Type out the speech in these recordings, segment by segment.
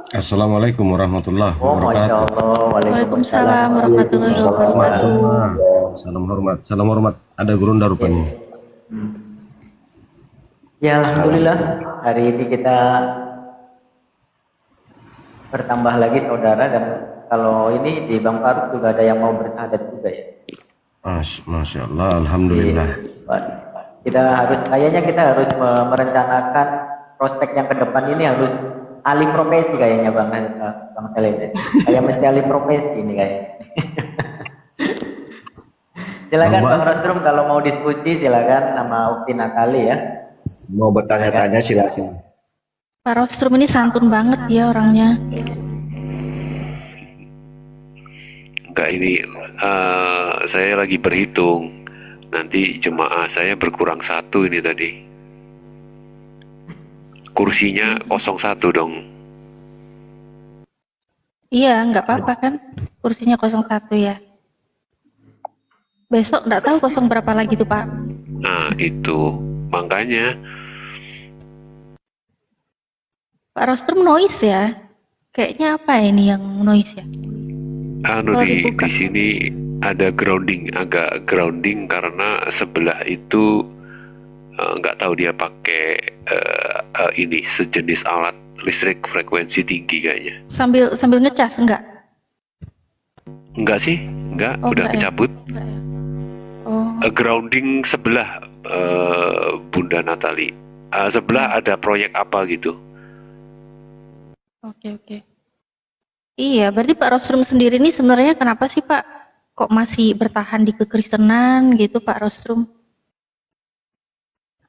Assalamualaikum warahmatullahi Oh, Masya wabarakatuh. Allah. Waalaikumsalam. Waalaikumsalam warahmatullahi Waalaikumsalam wabarakatuh. semua. Salam hormat, salam hormat. Ada gurunda Ya, rupanya. hmm. Ya, Alhamdulillah. Alhamdulillah. Hari ini kita bertambah lagi saudara dan kalau ini di Bang Faruk juga ada yang mau bersyahadat juga ya. Masya Allah, Jadi, alhamdulillah. Pak, kayaknya kita harus merencanakan prospek yang ke depan ini harus alih profesi kayaknya Bang Selim ya. Kayak mesti alih profesi ini kayaknya. Silakan Bang Rostrum kalau mau diskusi silakan nama Ukti Natali ya. Mau bertanya-tanya silakan. Pak Rostrum ini santun banget ya orangnya. Enggak, ini saya lagi berhitung. Nanti jemaah saya berkurang satu ini tadi. Kursinya 01 dong. Iya, nggak apa-apa kan? Kursinya 01 ya. Besok nggak tahu kosong berapa lagi tuh Pak. Nah, itu. Makanya Pak Rostrum noise ya. Kayaknya apa ini yang noise ya? Kalau di dibuka. sini ada grounding, agak grounding karena sebelah itu nggak tahu dia pakai ini sejenis alat listrik frekuensi tinggi kayaknya. Sambil ngecas enggak? Enggak sih, enggak, Oh, udah enggak ya? kecabut. Enggak ya? Oh, Grounding sebelah Bunda Natali. Sebelah ada proyek apa gitu. oke. Iya, berarti Pak Rostrum sendiri ini sebenarnya kenapa sih Pak? Kok masih bertahan di kekristenan gitu Pak Rostrum?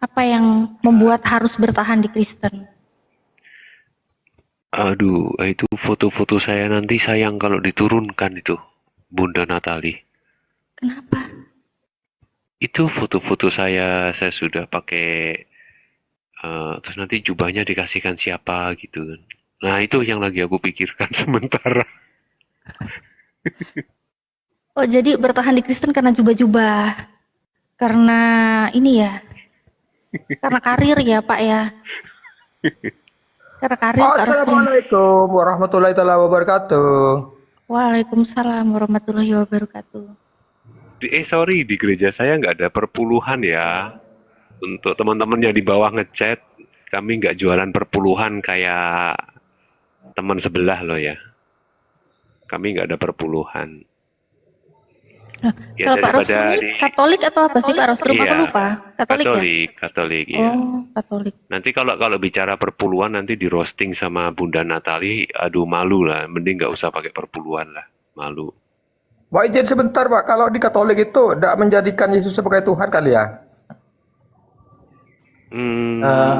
Apa yang membuat harus bertahan di Kristen? Aduh, itu foto-foto saya nanti sayang kalau diturunkan itu, Bunda Natali. Kenapa? Itu foto-foto saya sudah pakai, terus nanti jubahnya dikasihkan siapa gitu kan. Nah, itu yang lagi aku pikirkan sementara. Oh, jadi bertahan di Kristen karena jubah-jubah. Karena ini ya. Karena karir ya, Pak ya. Karena karir Pak Rostrum. Assalamualaikum warahmatullahi wabarakatuh. Waalaikumsalam warahmatullahi wabarakatuh. Sorry, di gereja saya nggak ada perpuluhan ya. Untuk teman-teman yang di bawah ngechat, kami nggak jualan perpuluhan kayak teman sebelah loh ya. Kami nggak ada perpuluhan. Nah, Ya kalau Pak daripada Rostrum ini Katolik atau apa sih Pak Rostrum? Aku iya, lupa. Katolik ya? Katolik ya. Oh, Katolik. Nanti kalau bicara perpuluhan nanti di roasting sama Bunda Natali, aduh malu lah. Mending nggak usah pakai perpuluhan lah, malu. Pak izin sebentar Pak, kalau di Katolik itu tidak menjadikan Yesus sebagai Tuhan kali ya? Hmm, Eh,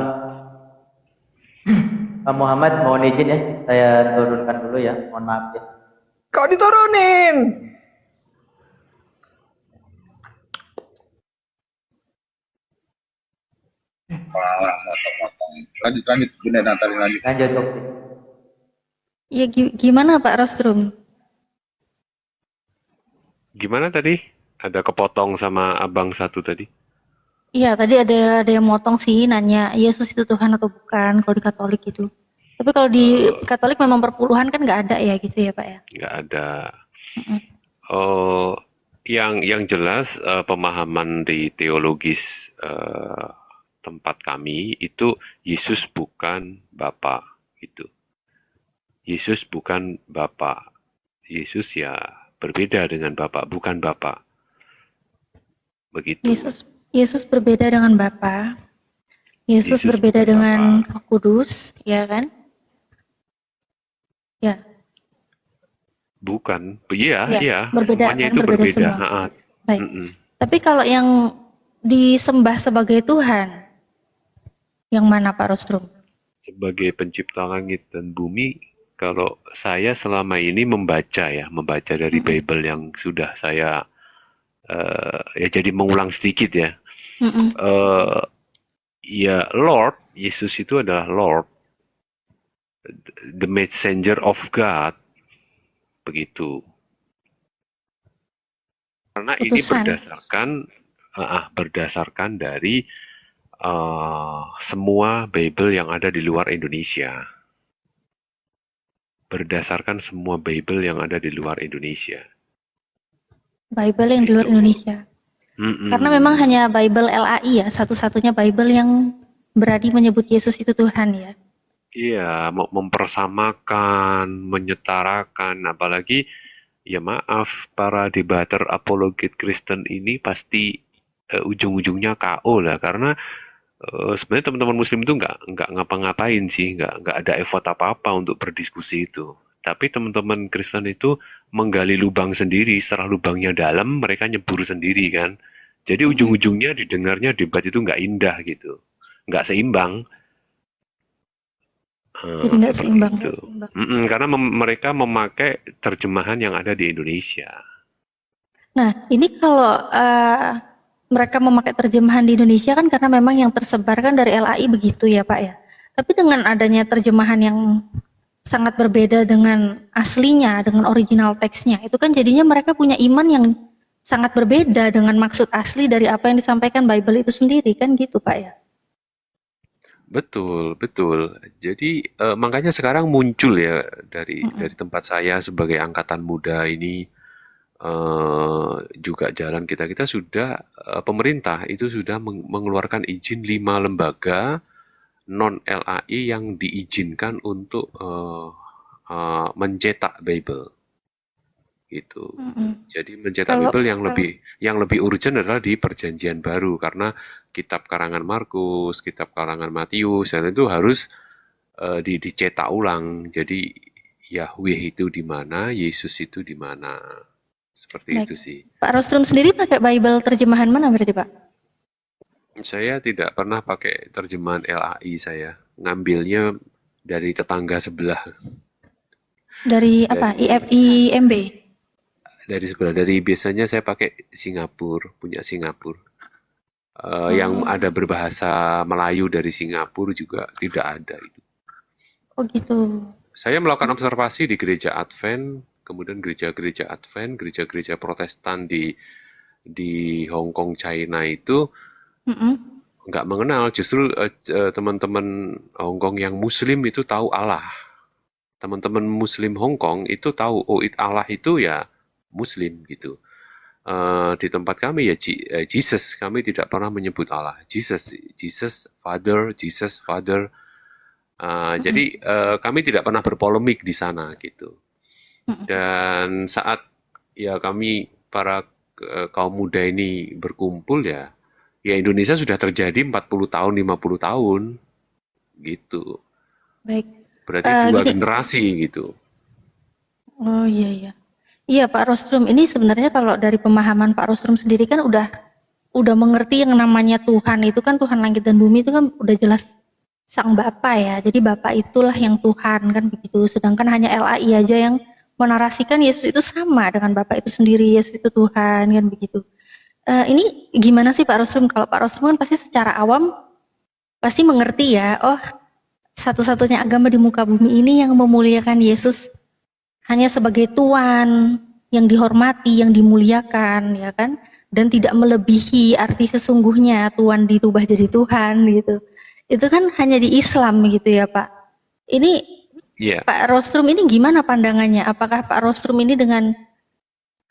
Pak Muhammad mohon izin ya, saya turunkan dulu ya. Mohon maaf ya. Kau diturunin. Wah, motong-motong. Lanjut, Bunda Natali lanjut. Lanjut Ukti. Ya gimana Pak Rostrum? Gimana tadi? Ada kepotong sama abang satu tadi. Iya, tadi ada yang motong sih nanya Yesus itu Tuhan atau bukan kalau di Katolik itu. Tapi kalau di Katolik memang perpuluhan kan nggak ada ya gitu ya Pak ya? Nggak ada. Oh, yang jelas pemahaman di teologis tempat kami itu Yesus bukan Bapa gitu. Yesus bukan Bapa. Yesus ya berbeda dengan Bapa, bukan Bapa. Begitu. Yesus berbeda dengan Bapa. Yesus berbeda bukan dengan Bapa. Roh Kudus, ya kan? Ya. Bukan, Ya, iya, berbeda semuanya kan, itu berbeda berbeda. semua. Baik. Mm-mm. Tapi kalau yang disembah sebagai Tuhan, yang mana Pak Rostrum? Sebagai pencipta langit dan bumi, kalau saya selama ini membaca dari Bible yang sudah saya ya jadi mengulang sedikit ya. Ya Lord, Yesus itu adalah Lord, the messenger of God, begitu. Karena ini berdasarkan dari semua Bible yang ada di luar Indonesia. berdasarkan semua Bible yang ada di luar Indonesia. Bible yang di luar Gitu. Indonesia. Karena memang Mm-mm. hanya Bible LAI ya, satu-satunya Bible yang berani menyebut Yesus itu Tuhan ya. Iya, mempersamakan, menyetarakan, apalagi ya maaf, para debater apologet Kristen ini pasti ujung-ujungnya KO lah, karena sebenarnya teman-teman Muslim itu nggak ngapa-ngapain sih, nggak ada effort apa-apa untuk berdiskusi itu. Tapi teman-teman Kristen itu menggali lubang sendiri, setelah lubangnya dalam, mereka nyebur sendiri kan. Jadi ujung-ujungnya didengarnya debat itu nggak indah gitu, nggak seimbang. Jadi nggak Seperti seimbang. itu. Karena mereka memakai terjemahan yang ada di Indonesia. Nah, ini kalau mereka memakai terjemahan di Indonesia kan karena memang yang tersebar kan dari LAI begitu ya Pak ya. Tapi dengan adanya terjemahan yang sangat berbeda dengan aslinya, dengan original teksnya, itu kan jadinya mereka punya iman yang sangat berbeda dengan maksud asli dari apa yang disampaikan Bible itu sendiri kan gitu Pak ya. Betul, betul. Jadi makanya sekarang muncul ya dari tempat saya sebagai angkatan muda ini, juga jalan kita sudah pemerintah itu sudah mengeluarkan izin 5 lembaga non LAI yang diizinkan untuk mencetak Bible gitu. Jadi mencetak Kalau Bible yang lebih urgent adalah di Perjanjian Baru, karena kitab karangan Markus, kitab karangan Matius, dan itu harus dicetak ulang. Jadi Yahweh itu di mana, Yesus itu di mana. Seperti baik. itu sih. Pak Rostrum sendiri pakai Bible terjemahan mana berarti Pak? Saya tidak pernah pakai terjemahan LAI, saya ngambilnya dari tetangga sebelah. Dari apa? IMB. Dari sebelah, biasanya saya pakai Singapura, punya Singapura. Yang ada berbahasa Melayu dari Singapura juga tidak ada itu. Oh gitu. Saya melakukan observasi di gereja Advent, kemudian gereja-gereja Advent, gereja-gereja Protestan di Hong Kong, China itu nggak mengenal. Justru teman-teman Hong Kong yang Muslim itu tahu Allah. Teman-teman Muslim Hong Kong itu tahu, oh Allah itu ya Muslim gitu. Di tempat kami ya Jesus, kami tidak pernah menyebut Allah. Jesus Father, Jesus Father. Jadi kami tidak pernah berpolemik di sana gitu. Dan saat ya kami para kaum muda ini berkumpul ya Indonesia sudah terjadi 40 tahun, 50 tahun gitu. Baik. Berarti dua generasi gitu. Oh iya iya. Iya Pak Rostrum, ini sebenarnya kalau dari pemahaman Pak Rostrum sendiri kan udah mengerti yang namanya Tuhan itu kan Tuhan langit dan bumi itu kan udah jelas Sang Bapa ya. Jadi Bapa itulah yang Tuhan kan begitu. Sedangkan hanya LAI aja yang menarasikan Yesus itu sama dengan Bapa itu sendiri, Yesus itu Tuhan kan begitu. Ini gimana sih Pak Rostrum? Kalau Pak Rostrum kan pasti secara awam pasti mengerti ya. Oh, satu-satunya agama di muka bumi ini yang memuliakan Yesus hanya sebagai Tuhan yang dihormati, yang dimuliakan, ya kan? Dan tidak melebihi arti sesungguhnya Tuhan dirubah jadi Tuhan gitu. Itu kan hanya di Islam gitu ya Pak. Ini Pak Rostrum ini gimana pandangannya? Apakah Pak Rostrum ini dengan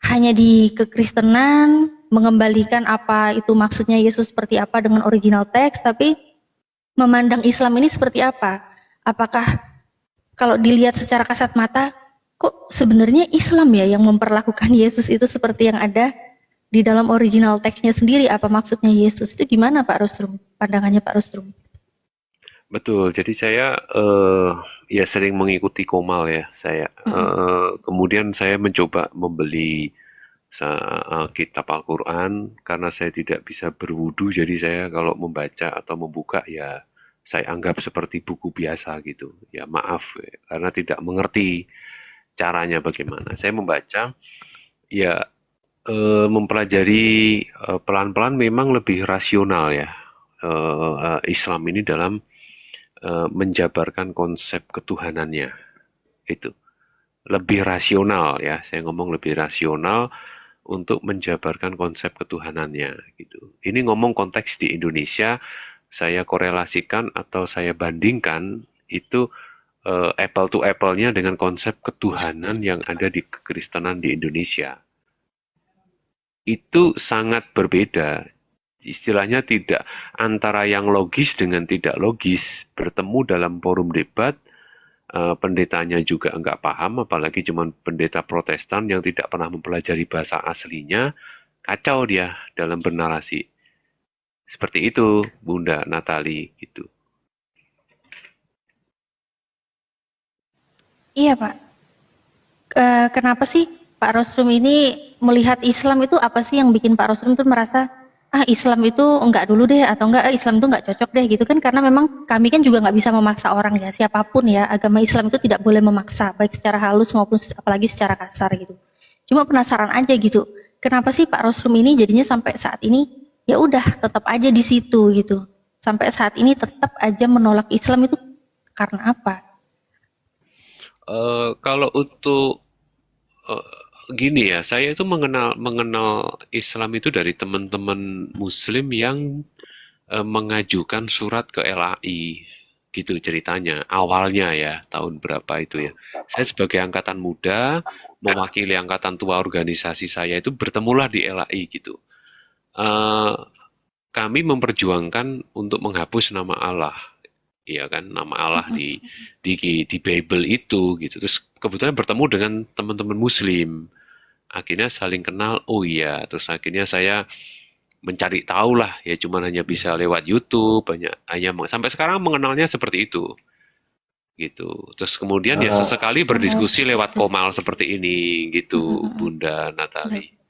hanya di kekristenan mengembalikan apa itu maksudnya Yesus seperti apa dengan original teks, tapi memandang Islam ini seperti apa? Apakah kalau dilihat secara kasat mata, kok sebenarnya Islam ya yang memperlakukan Yesus itu seperti yang ada di dalam original teksnya sendiri? Apa maksudnya Yesus itu gimana Pak Rostrum? Pandangannya Pak Rostrum? Betul, jadi saya ya sering mengikuti Komal ya saya. Kemudian saya mencoba membeli kitab Al-Quran karena saya tidak bisa berwudu, jadi saya kalau membaca atau membuka ya saya anggap seperti buku biasa gitu. Ya maaf karena tidak mengerti caranya bagaimana. Saya membaca ya mempelajari pelan-pelan memang lebih rasional ya Islam ini dalam menjabarkan konsep ketuhanannya itu lebih rasional ya, saya ngomong lebih rasional untuk menjabarkan konsep ketuhanannya gitu. Ini ngomong konteks di Indonesia, saya korelasikan atau saya bandingkan itu apple to apple-nya dengan konsep ketuhanan yang ada di kekristenan di Indonesia. Itu sangat berbeda. Istilahnya tidak antara yang logis dengan tidak logis bertemu dalam forum debat. Pendetanya juga nggak paham, apalagi cuma pendeta Protestan yang tidak pernah mempelajari bahasa aslinya, kacau dia dalam bernarasi. Seperti itu, Bunda Natali, gitu. Iya Pak. Kenapa sih Pak Rostrum ini melihat Islam itu apa sih yang bikin Pak Rostrum tuh merasa Islam itu enggak dulu deh, atau enggak Islam itu enggak cocok deh gitu kan, karena memang kami kan juga nggak bisa memaksa orang ya, siapapun ya, agama Islam itu tidak boleh memaksa baik secara halus maupun apalagi secara kasar gitu. Cuma penasaran aja gitu, kenapa sih Pak Rostrum ini jadinya sampai saat ini ya udah tetap aja di situ gitu, sampai saat ini tetap aja menolak Islam itu karena apa? Kalau untuk gini ya, saya itu mengenal Islam itu dari teman-teman Muslim yang mengajukan surat ke LAI, gitu ceritanya. Awalnya ya, tahun berapa itu ya. Saya sebagai angkatan muda, mewakili angkatan tua organisasi saya itu bertemulah di LAI gitu. Kami memperjuangkan untuk menghapus nama Allah. Iya kan, nama Allah di Bible itu gitu. Terus kebetulan bertemu dengan teman-teman Muslim. Akhirnya saling kenal, oh iya. Terus akhirnya saya mencari tahu lah, ya cuman hanya bisa lewat YouTube, sampai sekarang mengenalnya seperti itu. Gitu. Terus kemudian ya sesekali berdiskusi lewat komal seperti ini gitu, Bunda Natali.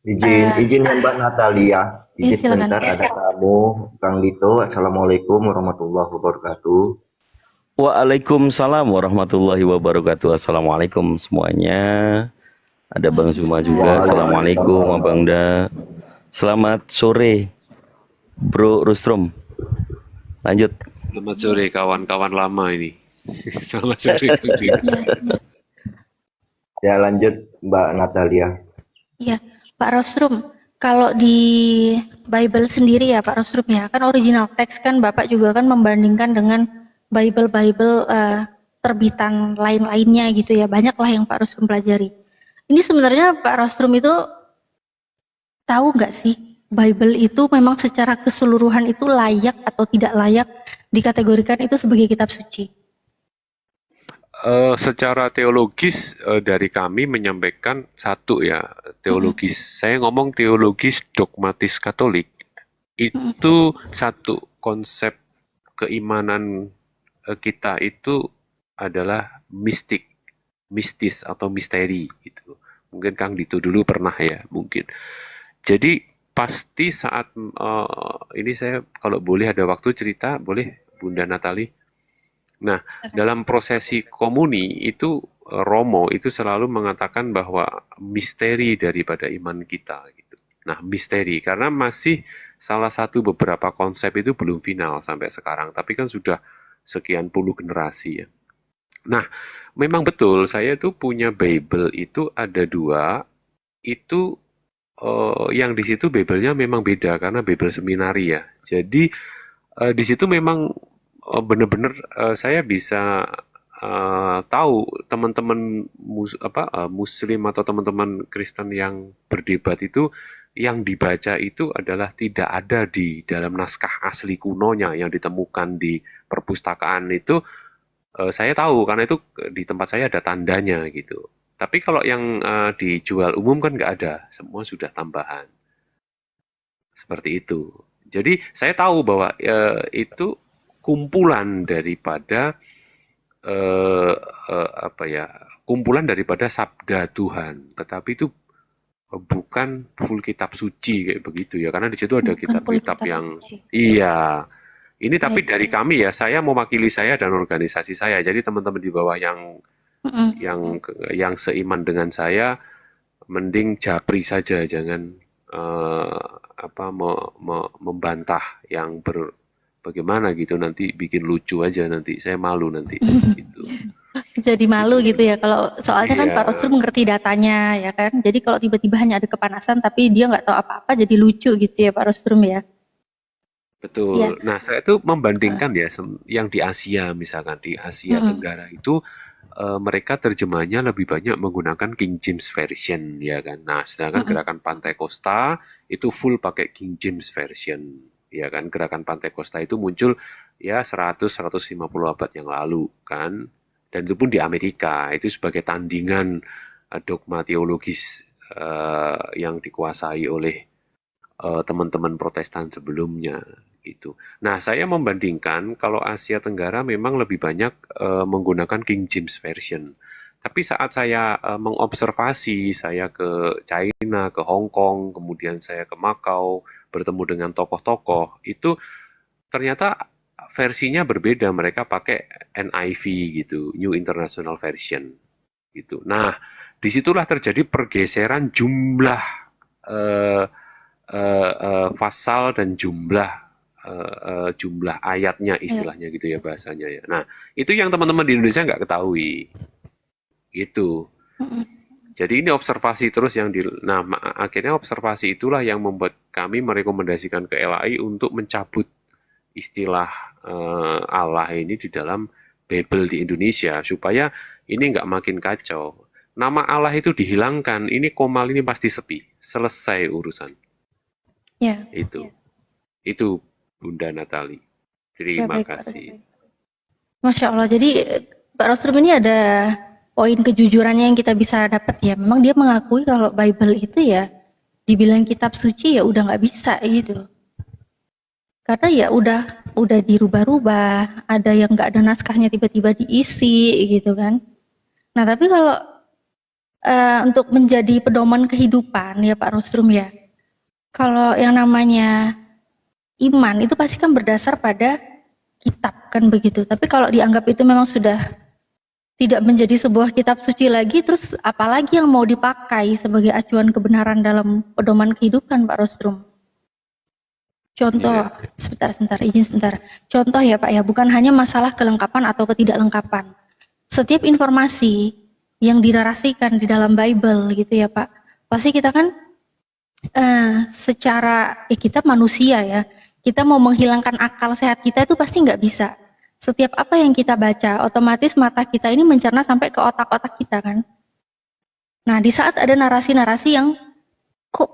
Izin ya Mbak Natalia, izin silakan. sebentar ada tamu, Kang Dito. Assalamualaikum warahmatullahi wabarakatuh. Waalaikumsalam warahmatullahi wabarakatuh. Assalamualaikum semuanya. Ada Bang Zuma juga. Assalamualaikum Abang Da. Selamat sore Bro Rostrum. Lanjut. Selamat sore kawan-kawan lama ini. Selamat sore. Ya lanjut Mbak Natalia. Iya, Pak Rostrum, kalau di Bible sendiri ya Pak Rostrum ya, kan original teks kan Bapak juga kan membandingkan dengan Bible terbitan lain-lainnya gitu ya, banyaklah yang Pak Rostrum pelajari. Ini sebenarnya Pak Rostrum itu tahu nggak sih Bible itu memang secara keseluruhan itu layak atau tidak layak dikategorikan itu sebagai kitab suci? Secara teologis dari kami menyampaikan satu ya, teologis. Saya ngomong teologis dogmatis Katolik. Itu satu konsep keimanan kita itu adalah mistis atau misteri gitu. Mungkin Kang Dito dulu pernah ya, mungkin. Jadi pasti saat ini saya kalau boleh ada waktu cerita, boleh Bunda Natali. Nah, dalam prosesi komuni itu Romo itu selalu mengatakan bahwa misteri daripada iman kita gitu. Nah, misteri karena masih salah satu beberapa konsep itu belum final sampai sekarang, tapi kan sudah sekian puluh generasi ya. Nah, memang betul saya itu punya Bible itu ada 2, itu yang di situ Bible-nya memang beda karena Bible seminari ya. Jadi di situ memang benar-benar saya bisa tahu teman-teman Muslim atau teman-teman Kristen yang berdebat itu yang dibaca itu adalah tidak ada di dalam naskah asli kunonya yang ditemukan di perpustakaan itu. Saya tahu karena itu di tempat saya ada tandanya gitu. Tapi kalau yang dijual umum kan nggak ada, semua sudah tambahan. Seperti itu. Jadi saya tahu bahwa itu kumpulan daripada kumpulan daripada sabda Tuhan, tetapi itu bukan full kitab suci kayak begitu ya, karena di situ ada kitab-kitab yang suci. Iya. Ini tapi dari kami ya, saya mewakili saya dan organisasi saya. Jadi teman-teman di bawah yang seiman dengan saya, mending japri saja, jangan membantah yang bagaimana gitu, nanti bikin lucu aja, nanti saya malu nanti gitu. Jadi malu gitu ya, kalau soalnya kan Pak Rostrum mengerti datanya ya kan, jadi kalau tiba-tiba hanya ada kepanasan tapi dia nggak tahu apa-apa jadi lucu gitu ya Pak Rostrum ya. Iya. Betul. Nah, saya itu membandingkan ya yang di Asia, misalkan di Asia Mm-mm. Tenggara itu mereka terjemahnya lebih banyak menggunakan King James Version ya kan. Nah, sedangkan Mm-mm. gerakan Pantai Costa itu full pakai King James Version ya kan. Gerakan Pantai Costa itu muncul ya 100-150 abad yang lalu kan. Dan itu pun di Amerika, itu sebagai tandingan dogma teologis yang dikuasai oleh teman-teman Protestan sebelumnya gitu. Nah, saya membandingkan kalau Asia Tenggara memang lebih banyak menggunakan King James Version. Tapi saat saya mengobservasi, saya ke China, ke Hong Kong, kemudian saya ke Makau, bertemu dengan tokoh-tokoh, itu ternyata versinya berbeda. Mereka pakai NIV gitu, New International Version gitu. Nah, disitulah terjadi pergeseran jumlah eh, pasal dan jumlah ayatnya Iya. istilahnya gitu ya bahasanya ya. Nah, itu yang teman-teman di Indonesia nggak ketahui gitu. Mm-mm. Jadi ini observasi terus yang nah akhirnya observasi itulah yang membuat kami merekomendasikan ke LAI untuk mencabut istilah Allah ini di dalam Bible di Indonesia supaya ini nggak makin kacau. Nama Allah itu dihilangkan, ini Komal ini pasti sepi, selesai urusan. Ya. Itu Bunda Natali. Ya, Terima baik, Pak kasih. Rostrum. Masya Allah. Jadi Pak Rostrum ini ada poin kejujurannya yang kita bisa dapat ya. Memang dia mengakui kalau Bible itu ya dibilang kitab suci ya udah nggak bisa gitu. Karena ya udah dirubah-rubah, ada yang nggak ada naskahnya tiba-tiba diisi gitu kan. Nah tapi kalau untuk menjadi pedoman kehidupan ya Pak Rostrum ya, kalau yang namanya iman itu pasti kan berdasar pada kitab kan begitu. Tapi kalau dianggap itu memang sudah tidak menjadi sebuah kitab suci lagi, terus apalagi yang mau dipakai sebagai acuan kebenaran dalam pedoman kehidupan Pak Rostrum? Contoh, sebentar, izin sebentar. Contoh ya Pak ya, bukan hanya masalah kelengkapan atau ketidaklengkapan. Setiap informasi yang dinarasikan di dalam Bible gitu ya Pak, pasti kita kan secara kita manusia ya, kita mau menghilangkan akal sehat kita itu pasti nggak bisa. Setiap apa yang kita baca, otomatis mata kita ini mencerna sampai ke otak-otak kita kan. Nah di saat ada narasi-narasi yang kok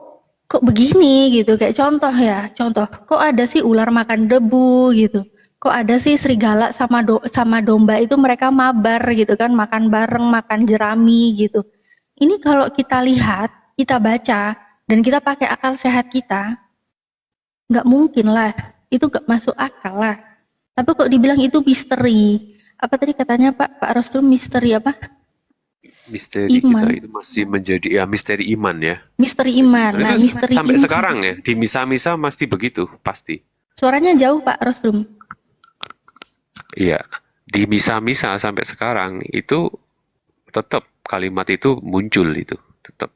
begini gitu, kayak contoh, kok ada sih ular makan debu gitu, kok ada sih serigala sama domba itu mereka mabar gitu kan, makan bareng, makan jerami gitu. Ini kalau kita lihat, kita baca, dan kita pakai akal sehat kita, nggak mungkin lah, itu nggak masuk akal lah. Tapi kok dibilang itu misteri, apa tadi katanya Pak Rostrum, misteri apa? Misteri Iman. kita itu masih menjadi ya misteri iman ya. Misteri iman. Nah, misteri sampai iman. sekarang ya di misa-misa masih begitu pasti. Suaranya jauh Pak Rostrum. Iya, di misa-misa sampai sekarang itu tetap kalimat itu muncul itu tetap.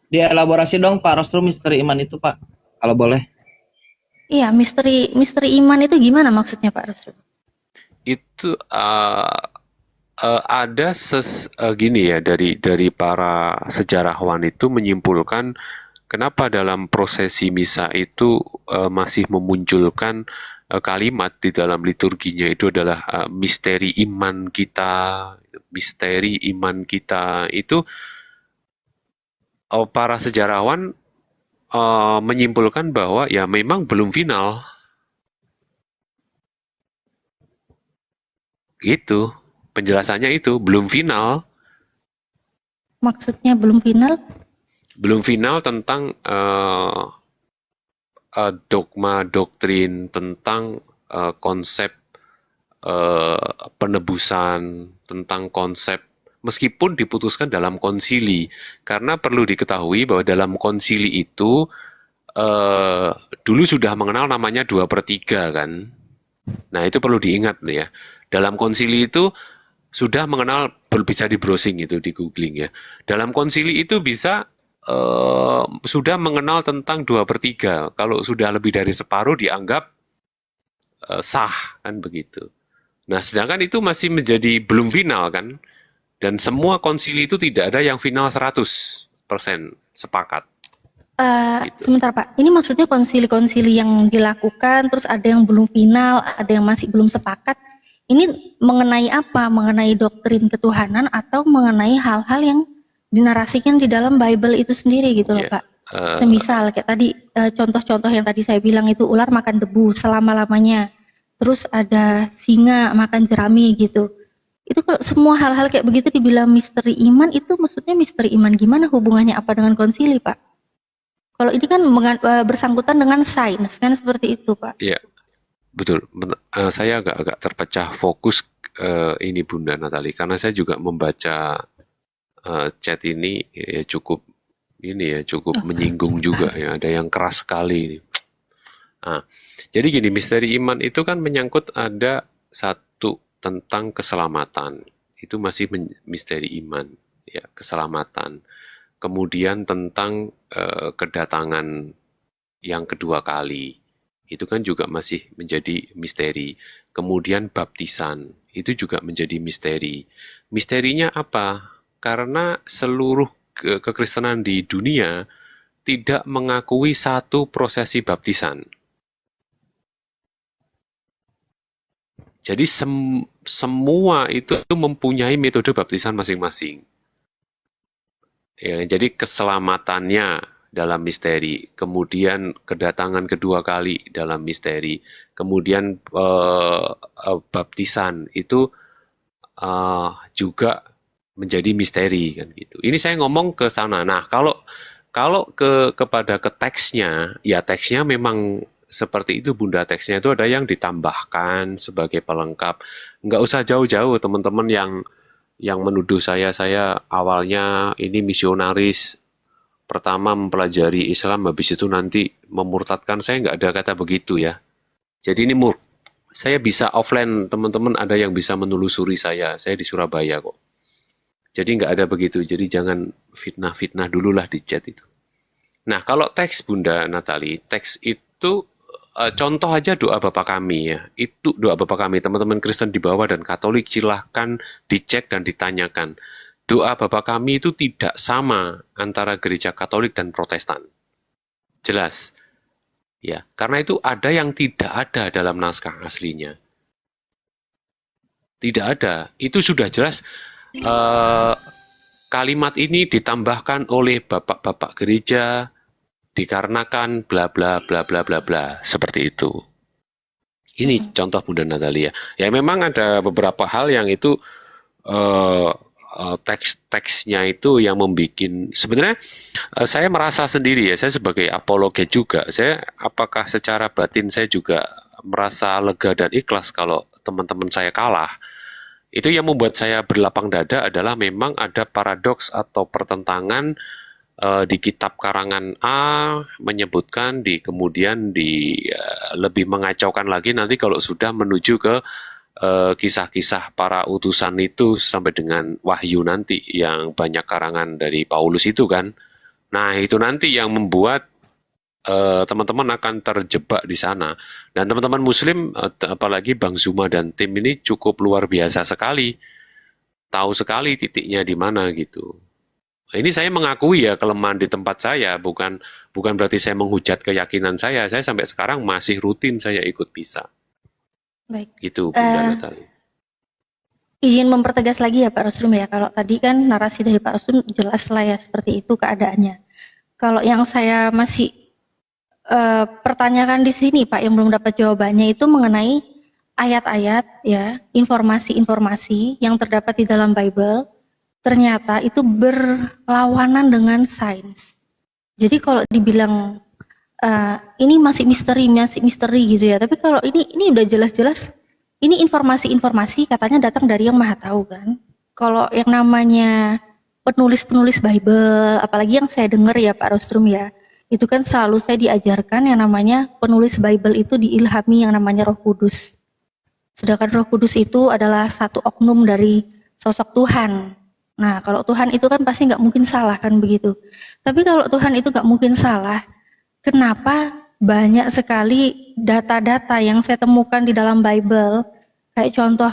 Dielaborasi dong Pak Rostrum misteri iman itu Pak, kalau boleh. Iya, misteri iman itu gimana maksudnya Pak Rostrum? Itu ada gini ya dari para sejarawan itu menyimpulkan kenapa dalam prosesi misa itu masih memunculkan kalimat di dalam liturginya itu adalah misteri iman kita itu para sejarawan menyimpulkan bahwa ya memang belum final gitu. Penjelasannya itu belum final. Maksudnya belum final? Belum final tentang dogma doktrin, tentang konsep penebusan, tentang konsep meskipun diputuskan dalam konsili. Karena perlu diketahui bahwa dalam konsili itu dulu sudah mengenal namanya 2/3 kan. Nah itu perlu diingat nih ya. Dalam konsili itu sudah mengenal, bisa di browsing itu, di googling ya. Dalam konsili itu bisa sudah mengenal tentang 2/3. Kalau sudah lebih dari separuh dianggap sah kan begitu. Nah sedangkan itu masih menjadi belum final kan. Dan semua konsili itu tidak ada yang final 100% sepakat. Gitu. Sebentar Pak, ini maksudnya konsili-konsili yang dilakukan, terus ada yang belum final, ada yang masih belum sepakat. Ini mengenai apa? Mengenai doktrin ketuhanan atau mengenai hal-hal yang dinarasikan di dalam Bible itu sendiri gitu loh Ya, Pak. eh, Semisal kayak tadi contoh-contoh yang tadi saya bilang itu ular makan debu selama-lamanya. Terus ada singa makan jerami gitu. Itu kalau semua hal-hal kayak begitu dibilang misteri iman, itu maksudnya misteri iman gimana, hubungannya apa dengan konsili Pak? Kalau ini kan bersangkutan dengan sains kan seperti itu Pak. ya, betul. Saya agak terpecah fokus ini Bunda Natali, karena saya juga membaca chat ini ya cukup menyinggung juga ya, ada yang keras sekali ini. Nah, jadi gini, misteri iman itu kan menyangkut ada satu tentang keselamatan, itu masih misteri iman, ya keselamatan. Kemudian tentang kedatangan yang kedua kali, itu kan juga masih menjadi misteri. Kemudian baptisan, itu juga menjadi misteri. Misterinya apa? Karena seluruh kekristenan di dunia tidak mengakui satu prosesi baptisan. Jadi semua itu mempunyai metode baptisan masing-masing. Ya, jadi keselamatannya dalam misteri, kemudian kedatangan kedua kali dalam misteri, kemudian baptisan itu juga menjadi misteri kan gitu. Ini saya ngomong ke sana. Nah, kalau kepada teksnya, ya teksnya memang seperti itu Bunda, teksnya itu ada yang ditambahkan sebagai pelengkap. Nggak usah jauh-jauh teman-teman yang menuduh saya awalnya ini misionaris, pertama mempelajari Islam, habis itu nanti memurtadkan. Saya nggak ada kata begitu ya. Jadi ini saya bisa offline, teman-teman ada yang bisa menelusuri saya di Surabaya kok. Jadi nggak ada begitu, jadi jangan fitnah-fitnah dulu lah di chat itu. Nah kalau teks Bunda Natali, teks itu contoh aja doa Bapa Kami ya, itu doa Bapa Kami, teman-teman Kristen di bawah dan Katolik silahkan dicek dan ditanyakan. Doa Bapa Kami itu tidak sama antara gereja Katolik dan Protestan. Jelas. Ya, karena itu ada yang tidak ada dalam naskah aslinya. Tidak ada. Itu sudah jelas kalimat ini ditambahkan oleh bapak-bapak gereja dikarenakan bla bla bla bla bla bla, seperti itu. Ini contoh Bunda Natalia. Ya memang ada beberapa hal yang itu teks-teksnya itu yang membuat, sebenarnya saya merasa sendiri ya, saya sebagai apologet juga, saya apakah secara batin saya juga merasa lega dan ikhlas kalau teman-teman saya kalah. Itu yang membuat saya berlapang dada adalah memang ada paradoks atau pertentangan di kitab karangan A menyebutkan, kemudian lebih mengacaukan lagi nanti kalau sudah menuju ke kisah-kisah para utusan itu sampai dengan Wahyu nanti yang banyak karangan dari Paulus itu kan. Nah itu nanti yang membuat teman-teman akan terjebak di sana. Dan teman-teman Muslim, apalagi Bang Zuma dan tim ini cukup luar biasa sekali, tahu sekali titiknya di mana gitu. Ini saya mengakui ya kelemahan di tempat saya, bukan berarti saya menghujat keyakinan saya. Saya sampai sekarang masih rutin saya ikut misa. Baik. Itu Bunda Natali. Izin mempertegas lagi ya Pak Rusrum ya, kalau tadi kan narasi dari Pak Rusrum jelas lah ya seperti itu keadaannya. Kalau yang saya masih pertanyakan di sini Pak, yang belum dapat jawabannya itu mengenai ayat-ayat ya, informasi-informasi yang terdapat di dalam Bible ternyata itu berlawanan dengan sains. Jadi kalau dibilang ini masih misteri gitu ya, tapi kalau ini udah jelas-jelas ini informasi-informasi katanya datang dari yang Maha Tahu kan. Kalau yang namanya penulis-penulis Bible, apalagi yang saya dengar ya Pak Rusrum ya, itu kan selalu saya diajarkan yang namanya penulis Bible itu diilhami yang namanya Roh Kudus. Sedangkan Roh Kudus itu adalah satu oknum dari sosok Tuhan. Nah, kalau Tuhan itu kan pasti nggak mungkin salah kan begitu. Tapi kalau Tuhan itu nggak mungkin salah, kenapa banyak sekali data-data yang saya temukan di dalam Bible, kayak contoh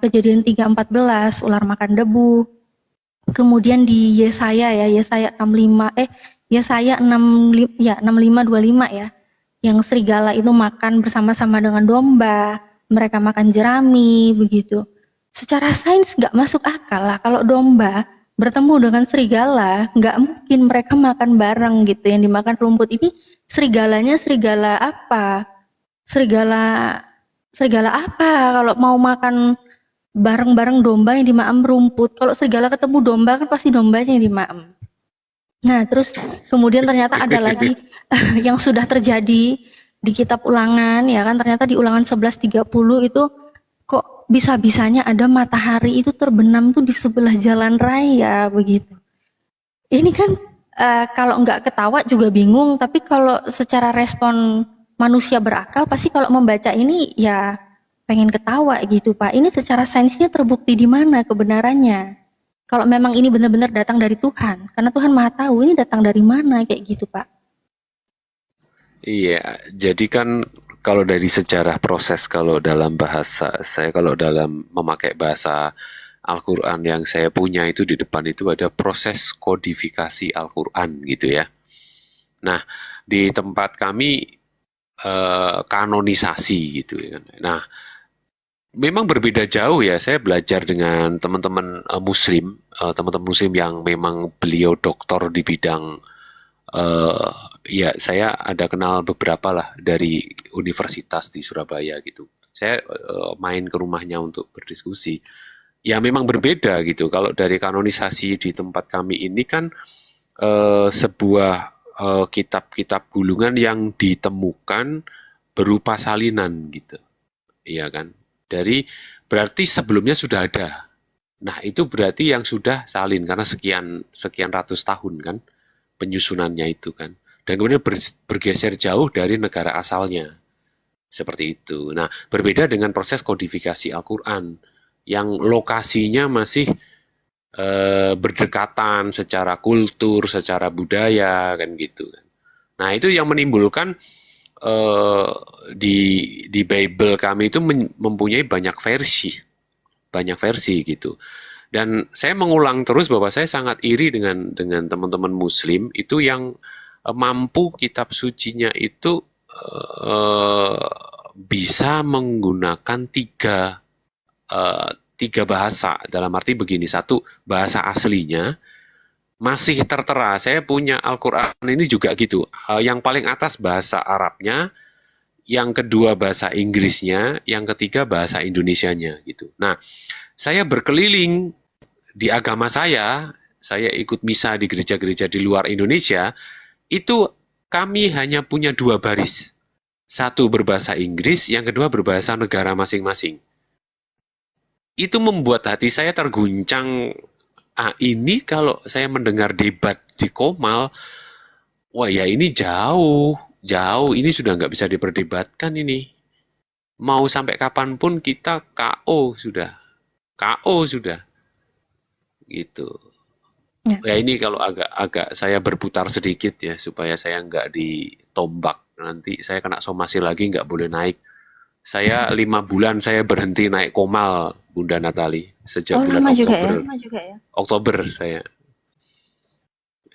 Kejadian 3:14, ular makan debu. Kemudian di Yesaya 65, Yesaya 65:25 ya, yang serigala itu makan bersama-sama dengan domba, mereka makan jerami begitu. Secara sains nggak masuk akal lah kalau domba bertemu dengan serigala, nggak mungkin mereka makan bareng gitu. Yang dimakan rumput ini serigalanya serigala apa? Serigala apa kalau mau makan bareng-bareng domba yang dimakan rumput? Kalau serigala ketemu domba kan pasti dombanya yang dimakan. Nah, terus kemudian ternyata ada lagi yang sudah terjadi di kitab Ulangan ya kan, ternyata di Ulangan 11:30 itu kok bisa-bisanya ada matahari itu terbenam tuh di sebelah jalan raya begitu. Ini kan kalau nggak ketawa juga bingung, tapi kalau secara respon manusia berakal pasti kalau membaca ini ya pengen ketawa gitu Pak. Ini secara sainsnya terbukti di mana kebenarannya? Kalau memang ini benar-benar datang dari Tuhan, karena Tuhan Maha tahu ini datang dari mana kayak gitu Pak. Iya, jadi kan kalau dari sejarah proses, kalau dalam bahasa saya, kalau dalam memakai bahasa Al-Quran yang saya punya itu di depan itu ada proses kodifikasi Al-Quran gitu ya. Nah, di tempat kami kanonisasi gitu ya. Nah, memang berbeda jauh ya. Saya belajar dengan teman-teman teman-teman Muslim yang memang beliau doktor di bidang ya saya ada kenal beberapa lah dari universitas di Surabaya gitu. Saya main ke rumahnya untuk berdiskusi. Ya memang berbeda gitu. Kalau dari kanonisasi di tempat kami ini kan sebuah kitab-kitab gulungan yang ditemukan berupa salinan gitu. Iya kan? Berarti sebelumnya sudah ada. Nah, itu berarti yang sudah salin karena sekian ratus tahun kan penyusunannya itu kan. Dan kemudian bergeser jauh dari negara asalnya. Seperti itu. Nah, berbeda dengan proses kodifikasi Al-Qur'an yang lokasinya masih berdekatan secara kultur, secara budaya kan gitu kan. Nah, itu yang menimbulkan di Bible kami itu mempunyai banyak versi gitu. Dan saya mengulang terus bahwa saya sangat iri dengan teman-teman Muslim itu yang mampu kitab sucinya itu bisa menggunakan tiga bahasa. Dalam arti begini, satu bahasa aslinya masih tertera. Saya punya Al-Quran ini juga gitu. Yang paling atas bahasa Arabnya, yang kedua bahasa Inggrisnya, yang ketiga bahasa Indonesianya gitu. Nah, saya berkeliling di agama saya ikut misa di gereja-gereja di luar Indonesia, itu kami hanya punya 2 baris. Satu berbahasa Inggris, yang kedua berbahasa negara masing-masing. Itu membuat hati saya terguncang. Ini kalau saya mendengar debat di Komal, wah ya ini jauh, ini sudah nggak bisa diperdebatkan ini. Mau sampai kapanpun kita KO sudah, gitu. Ya ini kalau agak saya berputar sedikit ya supaya saya nggak ditombak. Nanti saya kena somasi lagi nggak boleh naik. Saya 5 bulan saya berhenti naik Komal, Bunda Natali, sejak bulan Oktober. Lama juga ya. Oktober saya.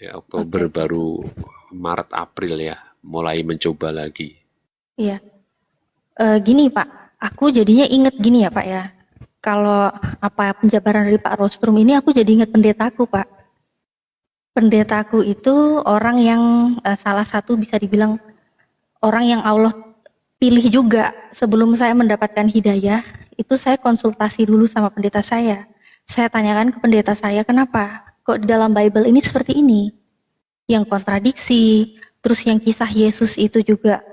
Ya, Oktober baru Maret April ya, mulai mencoba lagi. Iya. Gini Pak, aku jadinya inget gini ya Pak ya. Kalau penjabaran dari Pak Rostrum ini aku jadi ingat pendetaku Pak. Pendetaku itu orang yang salah satu bisa dibilang orang yang Allah pilih juga. Sebelum saya mendapatkan hidayah, itu saya konsultasi dulu sama pendeta saya. Saya tanyakan ke pendeta saya, kenapa kok di dalam Bible ini seperti ini? Yang kontradiksi, terus yang kisah Yesus itu juga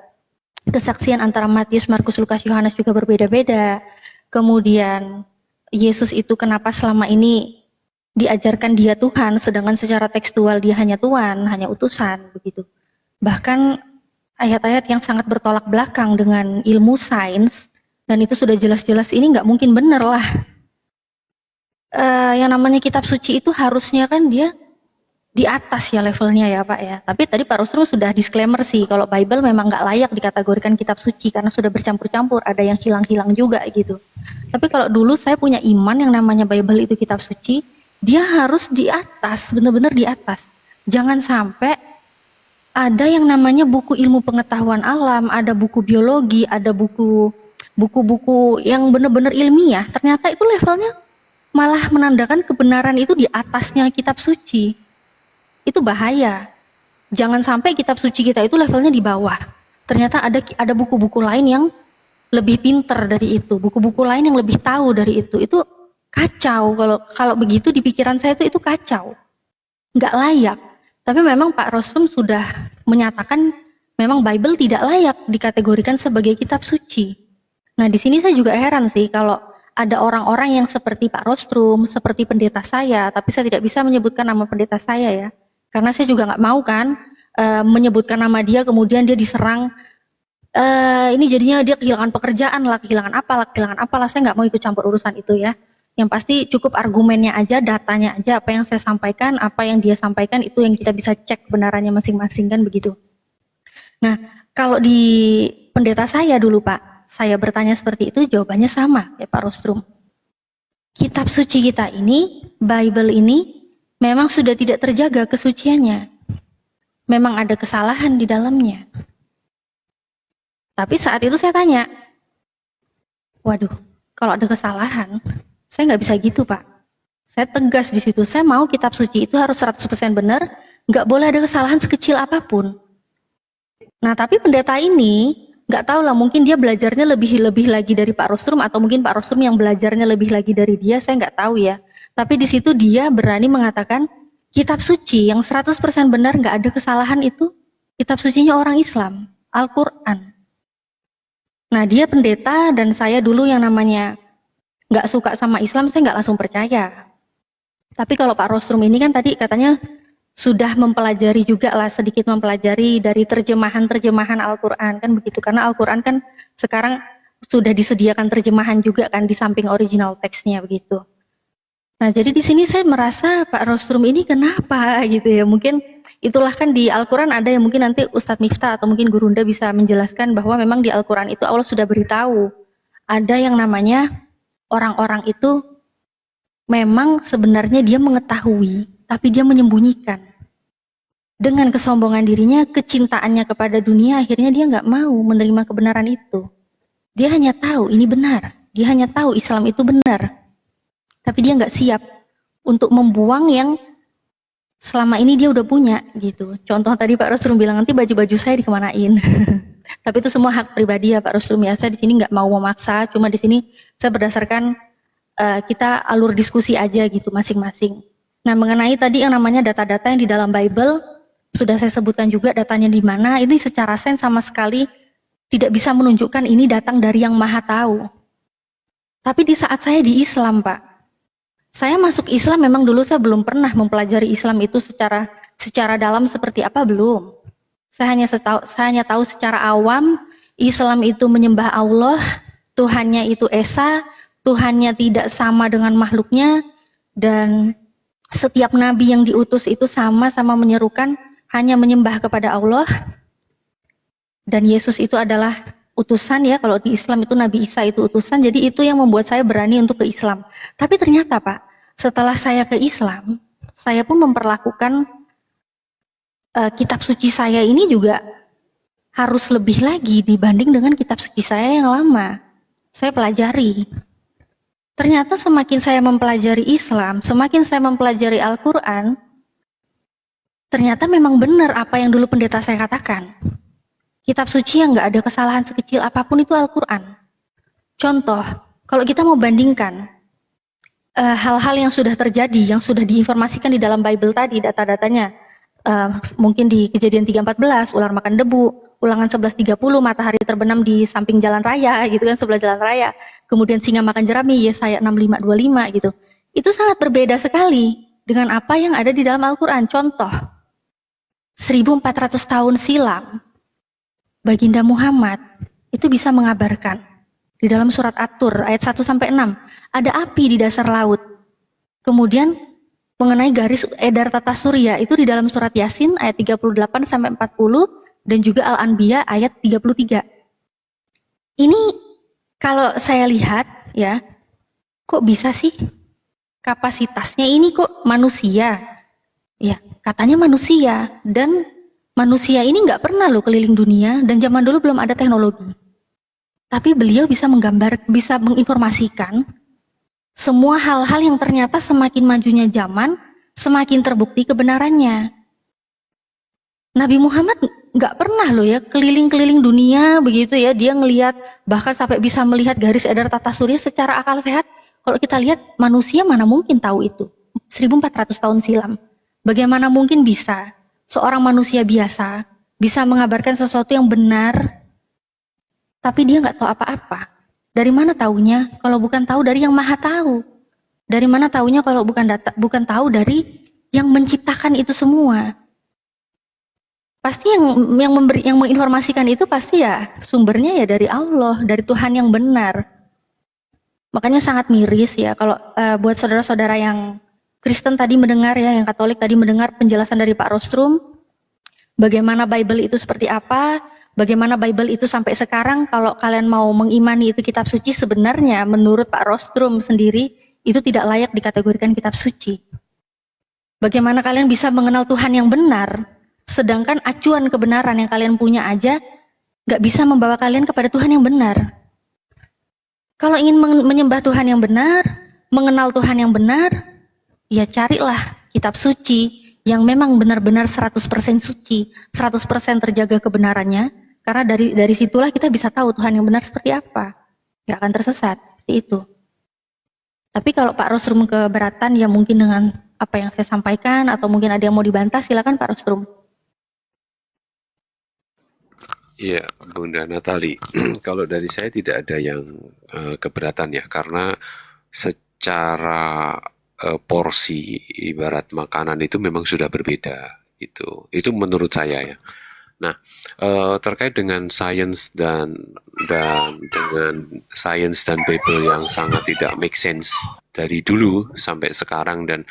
kesaksian antara Matius, Markus, Lukas, Yohanes juga berbeda-beda. Kemudian Yesus itu kenapa selama ini diajarkan dia Tuhan, sedangkan secara tekstual dia hanya Tuhan, hanya utusan begitu. Bahkan ayat-ayat yang sangat bertolak belakang dengan ilmu sains, dan itu sudah jelas-jelas ini nggak mungkin benar lah. Yang namanya kitab suci itu harusnya kan dia di atas ya levelnya ya Pak ya. Tapi tadi Pak Rostrum sudah disclaimer sih, kalau Bible memang nggak layak dikategorikan kitab suci karena sudah bercampur-campur, ada yang hilang-hilang juga gitu. Tapi kalau dulu saya punya iman yang namanya Bible itu kitab suci, dia harus di atas, benar-benar di atas. Jangan sampai ada yang namanya buku ilmu pengetahuan alam, ada buku biologi, ada buku-buku yang benar-benar ilmiah. Ternyata itu levelnya malah menandakan kebenaran itu di atasnya kitab suci. Itu bahaya. Jangan sampai kitab suci kita itu levelnya di bawah. Ternyata ada buku-buku lain yang lebih pinter dari itu, buku-buku lain yang lebih tahu dari itu. Itu kacau. Kalau begitu di pikiran saya itu kacau, nggak layak. Tapi memang Pak Rostrum sudah menyatakan memang Bible tidak layak dikategorikan sebagai kitab suci. Nah, di sini saya juga heran sih kalau ada orang-orang yang seperti Pak Rostrum, seperti pendeta saya, tapi saya tidak bisa menyebutkan nama pendeta saya ya, karena saya juga nggak mau kan menyebutkan nama dia kemudian dia diserang. Ini jadinya dia kehilangan pekerjaan lah, kehilangan apalah, saya nggak mau ikut campur urusan itu ya. Yang pasti cukup argumennya aja, datanya aja, apa yang saya sampaikan, apa yang dia sampaikan, itu yang kita bisa cek kebenarannya masing-masing kan begitu. Nah, kalau di pendeta saya dulu Pak, saya bertanya seperti itu, jawabannya sama ya Pak Rostrum. Kitab suci kita ini, Bible ini, memang sudah tidak terjaga kesuciannya. Memang ada kesalahan di dalamnya. Tapi saat itu saya tanya, waduh, kalau ada kesalahan, saya nggak bisa gitu Pak. Saya tegas di situ, saya mau kitab suci itu harus 100% benar, nggak boleh ada kesalahan sekecil apapun. Nah tapi pendeta ini, nggak tahu lah, mungkin dia belajarnya lebih lagi dari Pak Rostrum, atau mungkin Pak Rostrum yang belajarnya lebih lagi dari dia, saya nggak tahu ya. Tapi di situ dia berani mengatakan, kitab suci yang 100% benar, nggak ada kesalahan itu, kitab sucinya orang Islam, Al-Quran. Nah dia pendeta dan saya dulu yang namanya nggak suka sama Islam, saya nggak langsung percaya. Tapi kalau Pak Rostrum ini kan tadi katanya sudah mempelajari juga lah, sedikit mempelajari dari terjemahan Al-Quran kan begitu, karena Al-Quran kan sekarang sudah disediakan terjemahan juga kan di samping original teksnya begitu. Nah jadi di sini saya merasa Pak Rostrum ini kenapa gitu ya, mungkin itulah kan di Al-Quran ada yang mungkin nanti Ustadz Miftah atau mungkin Gurunda bisa menjelaskan bahwa memang di Al-Quran itu Allah sudah beritahu ada yang namanya orang-orang itu memang sebenarnya dia mengetahui, tapi dia menyembunyikan. Dengan kesombongan dirinya, kecintaannya kepada dunia, akhirnya dia nggak mau menerima kebenaran itu. Dia hanya tahu ini benar, dia hanya tahu Islam itu benar, tapi dia nggak siap untuk membuang yang selama ini dia udah punya gitu. Contoh tadi Pak Rostrum bilang nanti baju-baju saya dikemanain. Tapi itu semua hak pribadi ya Pak Rostrum ya. Saya di sini nggak mau memaksa, cuma di sini saya berdasarkan kita alur diskusi aja gitu masing-masing. Nah mengenai tadi yang namanya data-data yang di dalam Bible, sudah saya sebutkan juga datanya di mana. Ini secara sains sama sekali tidak bisa menunjukkan ini datang dari yang Maha Tahu. Tapi di saat saya di Islam Pak, saya masuk Islam memang dulu saya belum pernah mempelajari Islam itu secara dalam seperti apa, belum. Saya hanya tahu secara awam Islam itu menyembah Allah, Tuhannya itu Esa, Tuhannya tidak sama dengan makhluknya, dan setiap nabi yang diutus itu sama-sama menyerukan hanya menyembah kepada Allah, dan Yesus itu adalah utusan ya, kalau di Islam itu Nabi Isa itu utusan, jadi itu yang membuat saya berani untuk ke Islam. Tapi ternyata Pak, setelah saya ke Islam, saya pun memperlakukan kitab suci saya ini juga harus lebih lagi dibanding dengan kitab suci saya yang lama. Saya pelajari. Ternyata semakin saya mempelajari Islam, semakin saya mempelajari Al-Quran, ternyata memang benar apa yang dulu pendeta saya katakan. Kitab suci yang nggak ada kesalahan sekecil apapun itu Al-Quran. Contoh, kalau kita mau bandingkan hal-hal yang sudah terjadi, yang sudah diinformasikan di dalam Bible tadi, data-datanya, mungkin di Kejadian 3:14, ular makan debu, Ulangan 11:30, matahari terbenam di samping jalan raya, gitu kan, sebelah jalan raya. Kemudian singa makan jerami, Yesaya 65:25 gitu. Itu sangat berbeda sekali dengan apa yang ada di dalam Al-Quran. Contoh, 1400 tahun silam, Baginda Muhammad itu bisa mengabarkan di dalam surat At-Tur ayat 1-6 ada api di dasar laut. Kemudian mengenai garis edar tata surya itu di dalam surat Yasin ayat 38-40 dan juga Al-Anbiya ayat 33. Ini kalau saya lihat ya, kok bisa sih kapasitasnya ini kok manusia? Ya, katanya manusia, dan Manusia ini nggak pernah loh keliling dunia, dan zaman dulu belum ada teknologi. Tapi beliau bisa bisa menginformasikan semua hal-hal yang ternyata semakin majunya zaman, semakin terbukti kebenarannya. Nabi Muhammad nggak pernah loh ya keliling-keliling dunia begitu ya, dia ngelihat bahkan sampai bisa melihat garis edar tata surya secara akal sehat. Kalau kita lihat manusia mana mungkin tahu itu 1400 tahun silam. Bagaimana mungkin bisa seorang manusia biasa bisa mengabarkan sesuatu yang benar tapi dia nggak tahu apa-apa. Dari mana taunya kalau bukan tahu dari yang maha tahu? Dari mana taunya kalau bukan tahu dari yang menciptakan itu semua? Pasti yang menginformasikan itu pasti ya sumbernya ya dari Allah, dari Tuhan yang benar. Makanya sangat miris ya kalau buat saudara-saudara yang Kristen tadi mendengar ya, yang Katolik tadi mendengar penjelasan dari Pak Rostrum, bagaimana Bible itu seperti apa, bagaimana Bible itu sampai sekarang. Kalau kalian mau mengimani itu kitab suci, sebenarnya menurut Pak Rostrum sendiri itu tidak layak dikategorikan kitab suci. Bagaimana kalian bisa mengenal Tuhan yang benar, sedangkan acuan kebenaran yang kalian punya aja gak bisa membawa kalian kepada Tuhan yang benar. Kalau ingin menyembah Tuhan yang benar, mengenal Tuhan yang benar, ya carilah kitab suci yang memang benar-benar 100% suci, 100% terjaga kebenarannya, karena dari situlah kita bisa tahu Tuhan yang benar seperti apa. Gak akan tersesat, seperti itu. Tapi kalau Pak Rostrum keberatan, ya mungkin dengan apa yang saya sampaikan, atau mungkin ada yang mau dibantah, silakan Pak Rostrum. Iya, Bunda Natali. Kalau dari saya tidak ada yang keberatan ya, karena secara porsi ibarat makanan itu memang sudah berbeda gitu. Itu menurut saya ya. Nah, terkait dengan sains dan dengan sains dan Bible yang sangat tidak make sense dari dulu sampai sekarang, dan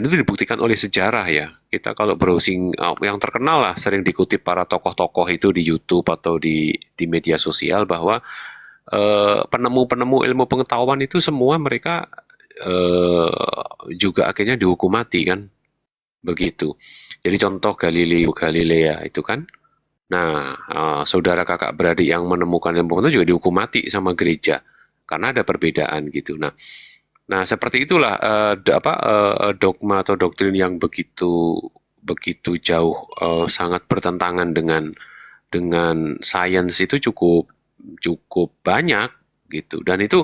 itu dibuktikan oleh sejarah ya. Kita kalau browsing yang terkenal lah, sering dikutip para tokoh-tokoh itu di YouTube atau di media sosial, bahwa penemu-penemu ilmu pengetahuan itu semua mereka juga akhirnya dihukum mati kan, begitu. Jadi contoh Galilea itu kan, nah saudara kakak beradik yang menemukan ilmu pengetahuan juga dihukum mati sama gereja karena ada perbedaan gitu. Nah seperti itulah dogma atau doktrin yang begitu jauh sangat bertentangan dengan sains itu cukup banyak gitu, dan itu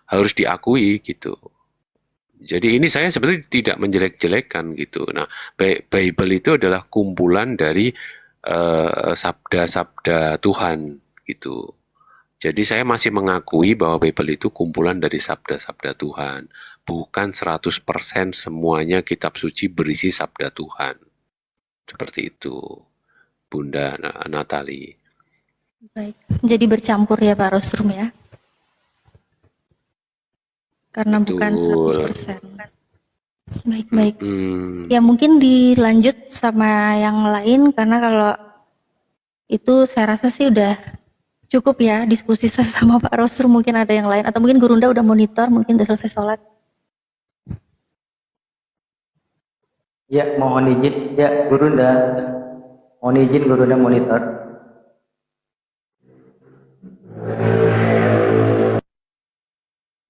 harus diakui gitu. Jadi ini saya sebenarnya tidak menjelek-jelekan gitu. Nah, Bible itu adalah kumpulan dari sabda-sabda Tuhan gitu. Jadi saya masih mengakui bahwa Bible itu kumpulan dari sabda-sabda Tuhan. Bukan 100% semuanya kitab suci berisi sabda Tuhan. Seperti itu, Bunda Natali. Baik, jadi bercampur ya Pak Rostrum ya. Karena Betul. bukan 100%. Baik. Ya mungkin dilanjut sama yang lain, karena kalau itu saya rasa sih udah cukup ya diskusi saya sama Pak Rostrum. Mungkin ada yang lain, atau mungkin Gurunda udah monitor, mungkin udah selesai sholat. Ya, mohon izin. Ya, Gurunda. Mohon izin Gurunda monitor.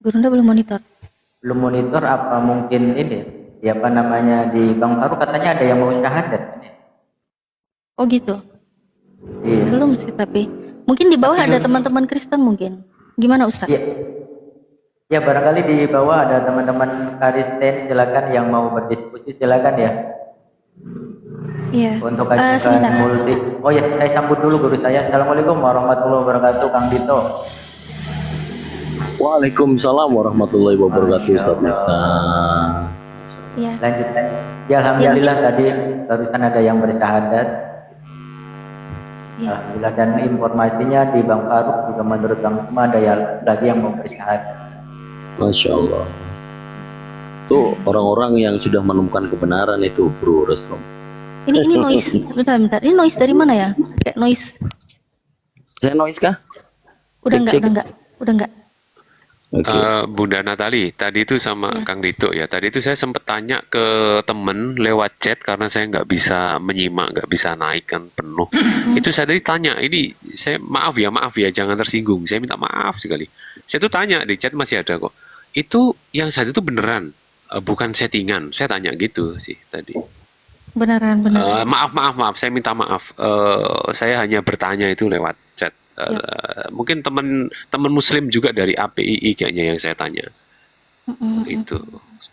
Gurunda belum monitor. Belum monitor, apa mungkin ini? Ya, apa namanya, di Bang Faru katanya ada yang mau syahadat. Oh gitu. Iya. Belum sih, tapi mungkin di bawah ada teman-teman Kristen mungkin. Gimana Ustaz? Iya. Ya, barangkali di bawah ada teman-teman Kristen, silakan yang mau berdiskusi silakan ya. Iya. Untuk ajukan sebentar. multi. Oh ya, saya sambut dulu guru saya. Assalamualaikum warahmatullahi wabarakatuh, Kang Dito. Waalaikumsalam warahmatullahi wabarakatuh, Ustaz Miftah. Iya. Lanjut. Ya, alhamdulillah tadi barusan ada yang bersyahadat. Iya. Alhamdulillah, dan informasinya di Bang Faruk juga menurut Bang Suma ada lagi yang mau bersyahadat. Masya Allah. Tuh orang-orang yang sudah menemukan kebenaran itu, Bro Rostrum. Ini noise. Bentar. Ini noise dari mana ya? Kayak noise. Saya noise kah? Udah Cek. enggak. Oke. Bunda Natali, tadi itu sama Ya. Kang Dito ya. Tadi itu saya sempat tanya ke temen lewat chat karena saya nggak bisa menyimak, nggak bisa naik kan penuh. Itu saya tadi tanya, ini saya maaf ya, jangan tersinggung. Saya minta maaf sekali. Saya tuh tanya di chat masih ada kok. Itu yang saat itu beneran, bukan settingan. Saya tanya gitu sih tadi. Beneran. Maaf, saya minta maaf. Saya hanya bertanya itu lewat chat. Mungkin teman Muslim juga dari APII kayaknya yang saya tanya. Itu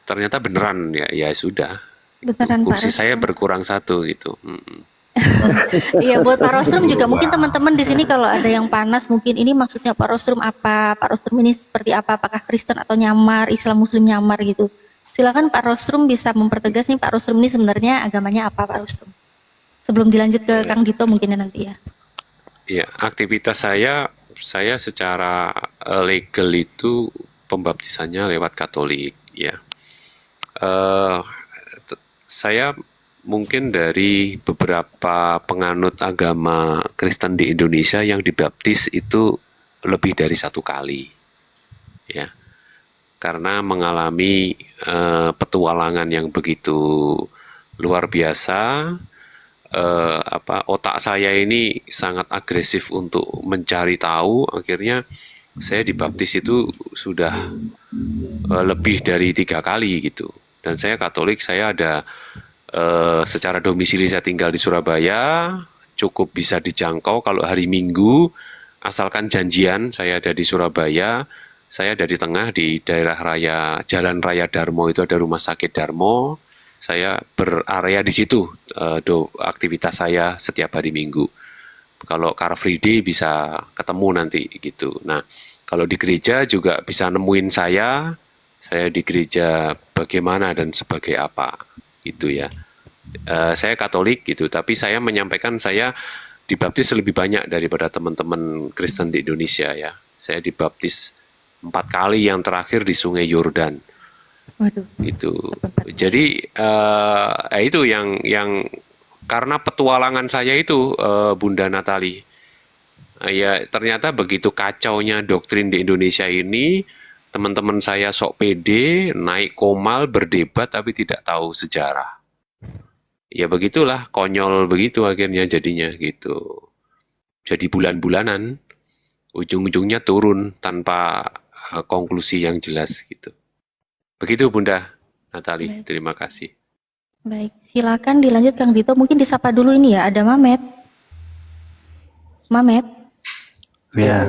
ternyata beneran ya sudah. Beneran Pak Kursi saya Rostrum. berkurang satu gitu. Iya, buat Pak Rostrum juga mungkin teman-teman di sini kalau ada yang panas, mungkin ini maksudnya Pak Rostrum apa? Pak Rostrum ini seperti apa? Apakah Kristen atau nyamar, Islam Muslim nyamar gitu? Silakan Pak Rostrum bisa mempertegas nih Pak Rostrum ini sebenarnya agamanya apa Pak Rostrum? Sebelum dilanjut ke Kang Dito mungkin nanti ya. Ya, aktivitas saya secara legal itu pembaptisannya lewat Katolik ya. Saya mungkin dari beberapa penganut agama Kristen di Indonesia yang dibaptis itu lebih dari 1 kali ya, karena mengalami petualangan yang begitu luar biasa. Otak saya ini sangat agresif untuk mencari tahu, akhirnya saya dibaptis itu sudah lebih dari 3 kali gitu. Dan saya Katolik, saya ada secara domisili saya tinggal di Surabaya, cukup bisa dijangkau kalau hari Minggu, asalkan janjian saya ada di Surabaya. Saya ada di tengah di daerah raya Jalan Raya Darmo, itu ada rumah sakit Darmo. Saya berarea di situ, aktivitas saya setiap hari Minggu. Kalau Car Free Day bisa ketemu nanti gitu. Nah, kalau di gereja juga bisa nemuin saya di gereja bagaimana dan sebagai apa gitu ya. Saya Katolik gitu, tapi saya menyampaikan saya dibaptis lebih banyak daripada teman-teman Kristen di Indonesia ya. Saya dibaptis 4 kali, yang terakhir di Sungai Yordan. Waduh. Itu jadi itu yang karena petualangan saya itu, Bunda Natali, ya ternyata begitu kacaunya doktrin di Indonesia ini. Teman-teman saya sok pede, naik komal, berdebat tapi tidak tahu sejarah. Ya begitulah, konyol begitu akhirnya jadinya gitu. Jadi bulan-bulanan, ujung-ujungnya turun tanpa konklusi yang jelas gitu. Begitu Bunda Natali, Baik. terima kasih. Baik, silakan dilanjut Kang Dito. Mungkin disapa dulu ini ya, ada Mamet. Ya,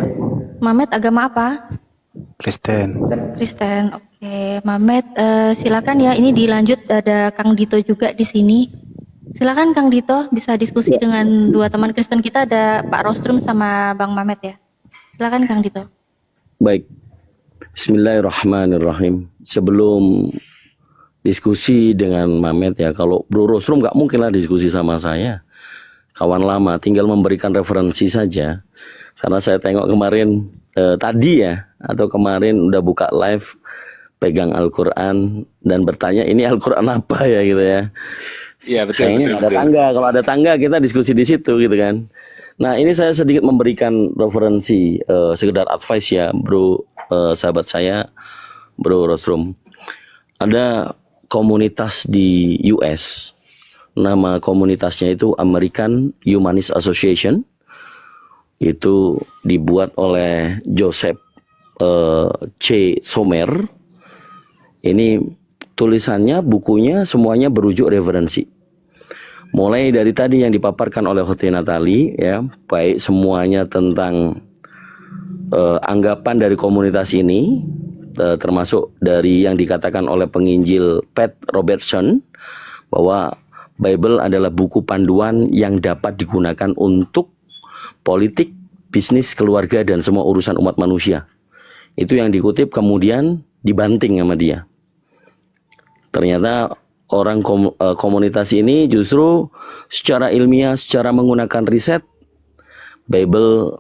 Mamet agama apa? Kristen. Kristen. Oke, Mamet, silakan ya. Ini dilanjut, ada Kang Dito juga di sini. Silakan Kang Dito bisa diskusi dengan 2 teman Kristen kita, ada Pak Rostrum sama Bang Mamet ya. Silakan Kang Dito. Baik. Bismillahirrahmanirrahim. Sebelum diskusi dengan Mamet ya, kalau Bro Rostrum nggak mungkin lah diskusi sama saya. Kawan lama, tinggal memberikan referensi saja. Karena saya tengok kemarin tadi ya, atau kemarin udah buka live, pegang Al-Quran dan bertanya ini Al-Quran apa ya gitu ya. Iya betul. Ada tangga, kalau ada tangga kita diskusi di situ gitu kan. Nah ini saya sedikit memberikan referensi, sekedar advice ya bro, sahabat saya Bro Rostrum. Ada komunitas di US, nama komunitasnya itu American Humanist Association. Itu dibuat oleh Joseph C. Sommer. Ini tulisannya, bukunya semuanya berujuk referensi. Mulai dari tadi yang dipaparkan oleh Hoti Natali ya, baik semuanya tentang anggapan dari komunitas ini, termasuk dari yang dikatakan oleh penginjil Pat Robertson bahwa Bible adalah buku panduan yang dapat digunakan untuk politik, bisnis, keluarga, dan semua urusan umat manusia. Itu yang dikutip kemudian dibanting sama dia. Ternyata orang komunitas ini justru secara ilmiah, secara menggunakan riset, Bible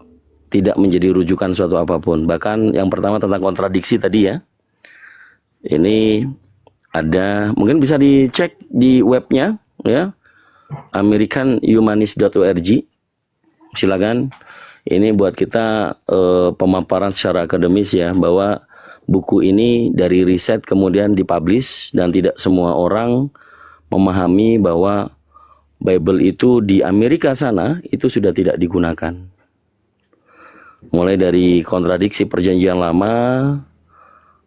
tidak menjadi rujukan suatu apapun. Bahkan yang pertama tentang kontradiksi tadi ya. Ini ada, mungkin bisa dicek di webnya ya, americanhumanist.org. Silakan. Ini buat kita pemaparan secara akademis ya, bahwa buku ini dari riset kemudian dipublish, dan tidak semua orang memahami bahwa Bible itu di Amerika sana itu sudah tidak digunakan. Mulai dari kontradiksi perjanjian lama,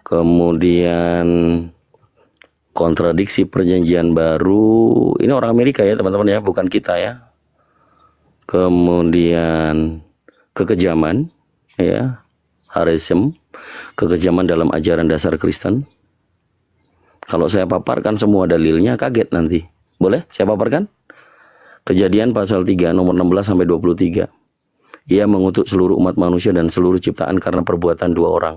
kemudian kontradiksi perjanjian baru. Ini orang Amerika ya teman-teman ya, bukan kita ya. Kemudian kekejaman ya, heresy, kekejaman dalam ajaran dasar Kristen. Kalau saya paparkan semua dalilnya kaget nanti. Boleh saya paparkan? Kejadian pasal 3 nomor 16 sampai 23. Ia mengutuk seluruh umat manusia dan seluruh ciptaan karena perbuatan dua orang.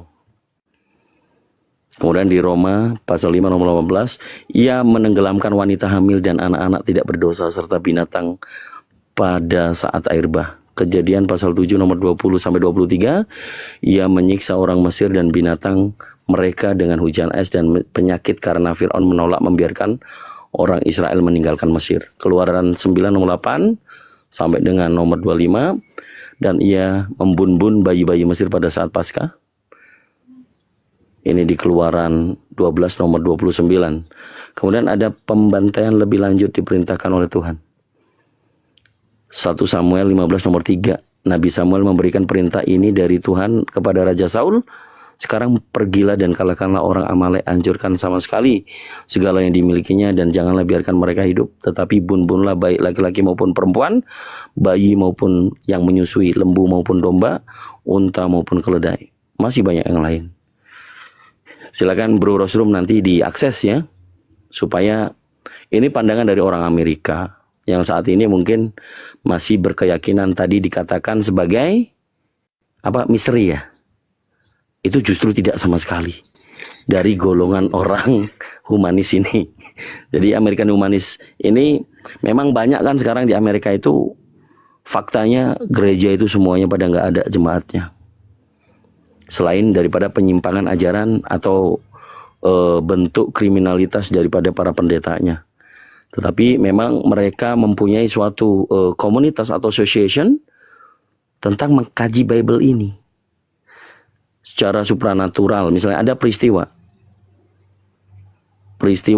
Kemudian di Roma pasal 5 nomor 18, ia menenggelamkan wanita hamil dan anak-anak tidak berdosa serta binatang pada saat air bah. Kejadian pasal 7 nomor 20 sampai 23, ia menyiksa orang Mesir dan binatang mereka dengan hujan es dan penyakit karena Fir'aun menolak membiarkan orang Israel meninggalkan Mesir. Keluaran 9 nomor 8 sampai dengan nomor 25, dan ia membun-bun bayi-bayi Mesir pada saat Paskah. Ini di Keluaran 12 nomor 29. Kemudian ada pembantaian lebih lanjut diperintahkan oleh Tuhan. 1 Samuel 15 nomor 3. Nabi Samuel memberikan perintah ini dari Tuhan kepada Raja Saul. Sekarang pergilah dan kalahkanlah orang Amalek, hancurkan sama sekali segala yang dimilikinya dan janganlah biarkan mereka hidup. Tetapi bun-bunlah baik laki-laki maupun perempuan, bayi maupun yang menyusui, lembu maupun domba, unta maupun keledai. Masih banyak yang lain. Silakan Bro Rosrum nanti diakses ya, supaya ini pandangan dari orang Amerika yang saat ini mungkin masih berkeyakinan tadi dikatakan sebagai apa, misteri ya. Itu justru tidak sama sekali dari golongan orang humanis ini. Jadi American humanis ini memang banyak kan sekarang di Amerika itu, faktanya gereja itu semuanya pada nggak ada jemaatnya. Selain daripada penyimpangan ajaran atau bentuk kriminalitas daripada para pendetanya. Tetapi memang mereka mempunyai suatu komunitas atau association tentang mengkaji Bible ini secara supranatural. Misalnya ada peristiwa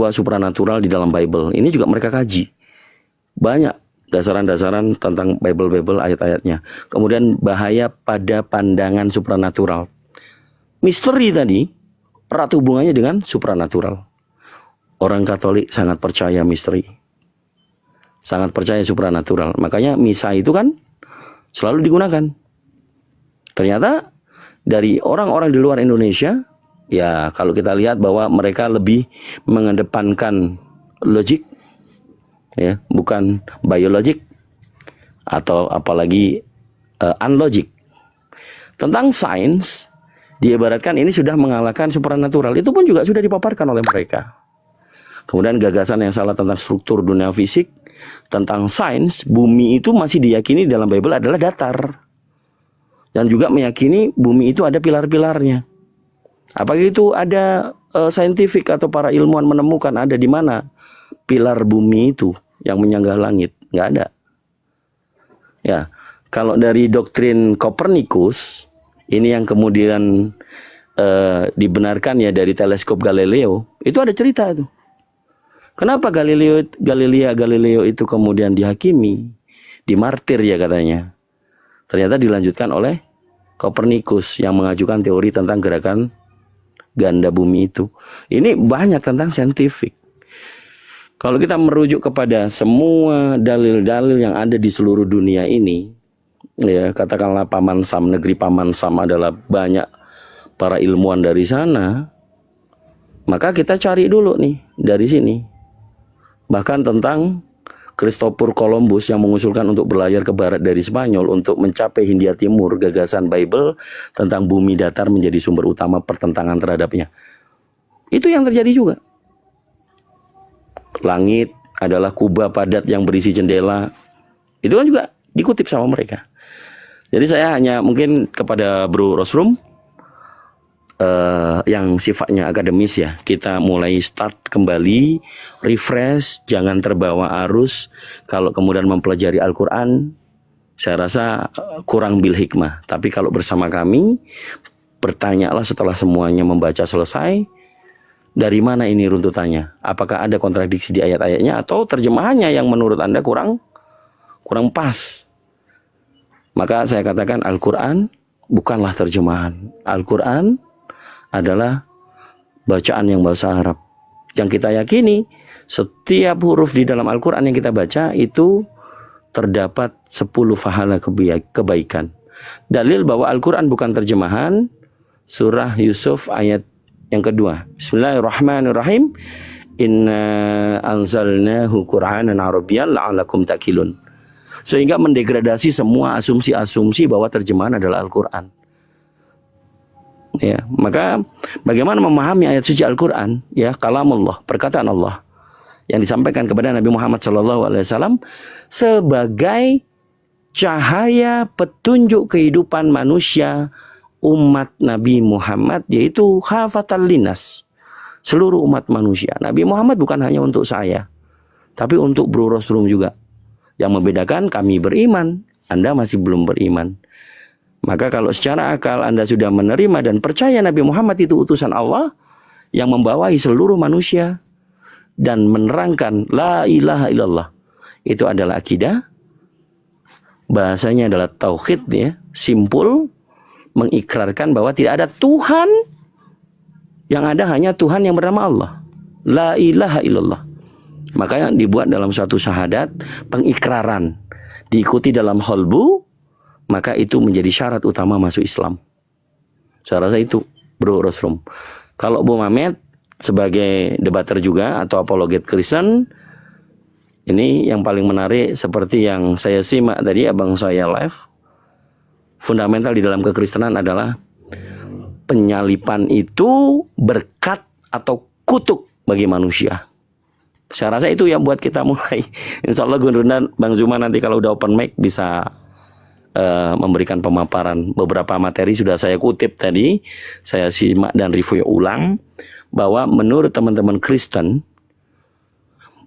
supranatural di dalam Bible, ini juga mereka kaji. Banyak dasaran-dasaran tentang Bible ayat-ayatnya. Kemudian bahaya pada pandangan supranatural. Misteri tadi erat hubungannya dengan supranatural. Orang Katolik sangat percaya misteri, sangat percaya supranatural. Makanya misa itu kan selalu digunakan. Ternyata dari orang-orang di luar Indonesia, ya kalau kita lihat bahwa mereka lebih mengedepankan logik, ya, bukan biologik atau apalagi unlogic. Tentang sains, diibaratkan ini sudah mengalahkan supranatural. Itu pun juga sudah dipaparkan oleh mereka. Kemudian gagasan yang salah tentang struktur dunia fisik, tentang sains, bumi itu masih diyakini dalam Bible adalah datar. Dan juga meyakini bumi itu ada pilar-pilarnya. Apakah itu ada saintifik atau para ilmuwan menemukan ada di mana pilar bumi itu yang menyanggah langit? Nggak ada. Ya, kalau dari doktrin Kopernikus, ini yang kemudian dibenarkan ya dari teleskop Galileo, itu ada cerita itu. Kenapa Galileo itu kemudian dihakimi, dimartir ya katanya. Ternyata dilanjutkan oleh Kopernikus yang mengajukan teori tentang gerakan ganda bumi itu. Ini banyak tentang saintifik. Kalau kita merujuk kepada semua dalil-dalil yang ada di seluruh dunia ini, ya katakanlah Paman Sam, negeri Paman Sam adalah banyak para ilmuwan dari sana, maka kita cari dulu nih dari sini. Bahkan tentang Christopher Columbus yang mengusulkan untuk berlayar ke barat dari Spanyol untuk mencapai Hindia Timur, gagasan Bible tentang bumi datar menjadi sumber utama pertentangan terhadapnya. Itu yang terjadi juga. Langit adalah kubah padat yang berisi jendela. Itu kan juga dikutip sama mereka. Jadi saya hanya mungkin kepada Bro Rosrum yang sifatnya akademis ya, kita mulai start kembali, refresh, jangan terbawa arus. Kalau kemudian mempelajari Al-Quran, saya rasa kurang bil hikmah. Tapi kalau bersama kami, bertanyalah setelah semuanya membaca selesai, dari mana ini runtutannya? Apakah ada kontradiksi di ayat-ayatnya atau terjemahannya yang menurut Anda kurang pas? Maka saya katakan Al-Quran bukanlah terjemahan. Al-Quran adalah bacaan yang bahasa Arab. Yang kita yakini, setiap huruf di dalam Al-Quran yang kita baca itu terdapat 10 pahala kebaikan. Dalil bahwa Al-Quran bukan terjemahan, surah Yusuf ayat yang kedua. Bismillahirrahmanirrahim. Inna anzalnahu Qur'anan Arabiyyan la'allakum ta'qilun. Sehingga mendegradasi semua asumsi-asumsi bahwa terjemahan adalah Al-Quran. Ya, maka bagaimana memahami ayat suci Al-Quran? Ya, kalamullah, perkataan Allah yang disampaikan kepada Nabi Muhammad SAW sebagai cahaya petunjuk kehidupan manusia umat Nabi Muhammad, yaitu khafatal linas, seluruh umat manusia. Nabi Muhammad bukan hanya untuk saya, tapi untuk Bro Rostrum juga. Yang membedakan kami beriman, Anda masih belum beriman. Maka kalau secara akal Anda sudah menerima dan percaya Nabi Muhammad itu utusan Allah yang membawahi seluruh manusia dan menerangkan la ilaha illallah, itu adalah akidah, bahasanya adalah tauhid, ya, simpul, mengikrarkan bahwa tidak ada Tuhan, yang ada hanya Tuhan yang bernama Allah. La ilaha illallah. Makanya dibuat dalam suatu syahadat, pengikraran, diikuti dalam qalbu, maka itu menjadi syarat utama masuk Islam. Saya rasa itu, Bro Rostrum. Kalau Bu Mamet sebagai debater juga atau apologet Kristen, ini yang paling menarik seperti yang saya simak tadi abang saya live. Fundamental di dalam kekristenan adalah penyalipan itu berkat atau kutuk bagi manusia. Saya rasa itu yang buat kita mulai. Insya Allah Gunrundan, Bang Zuma nanti kalau udah open mic bisa memberikan pemaparan. Beberapa materi sudah saya kutip tadi, saya simak dan review ulang, bahwa menurut teman-teman Kristen,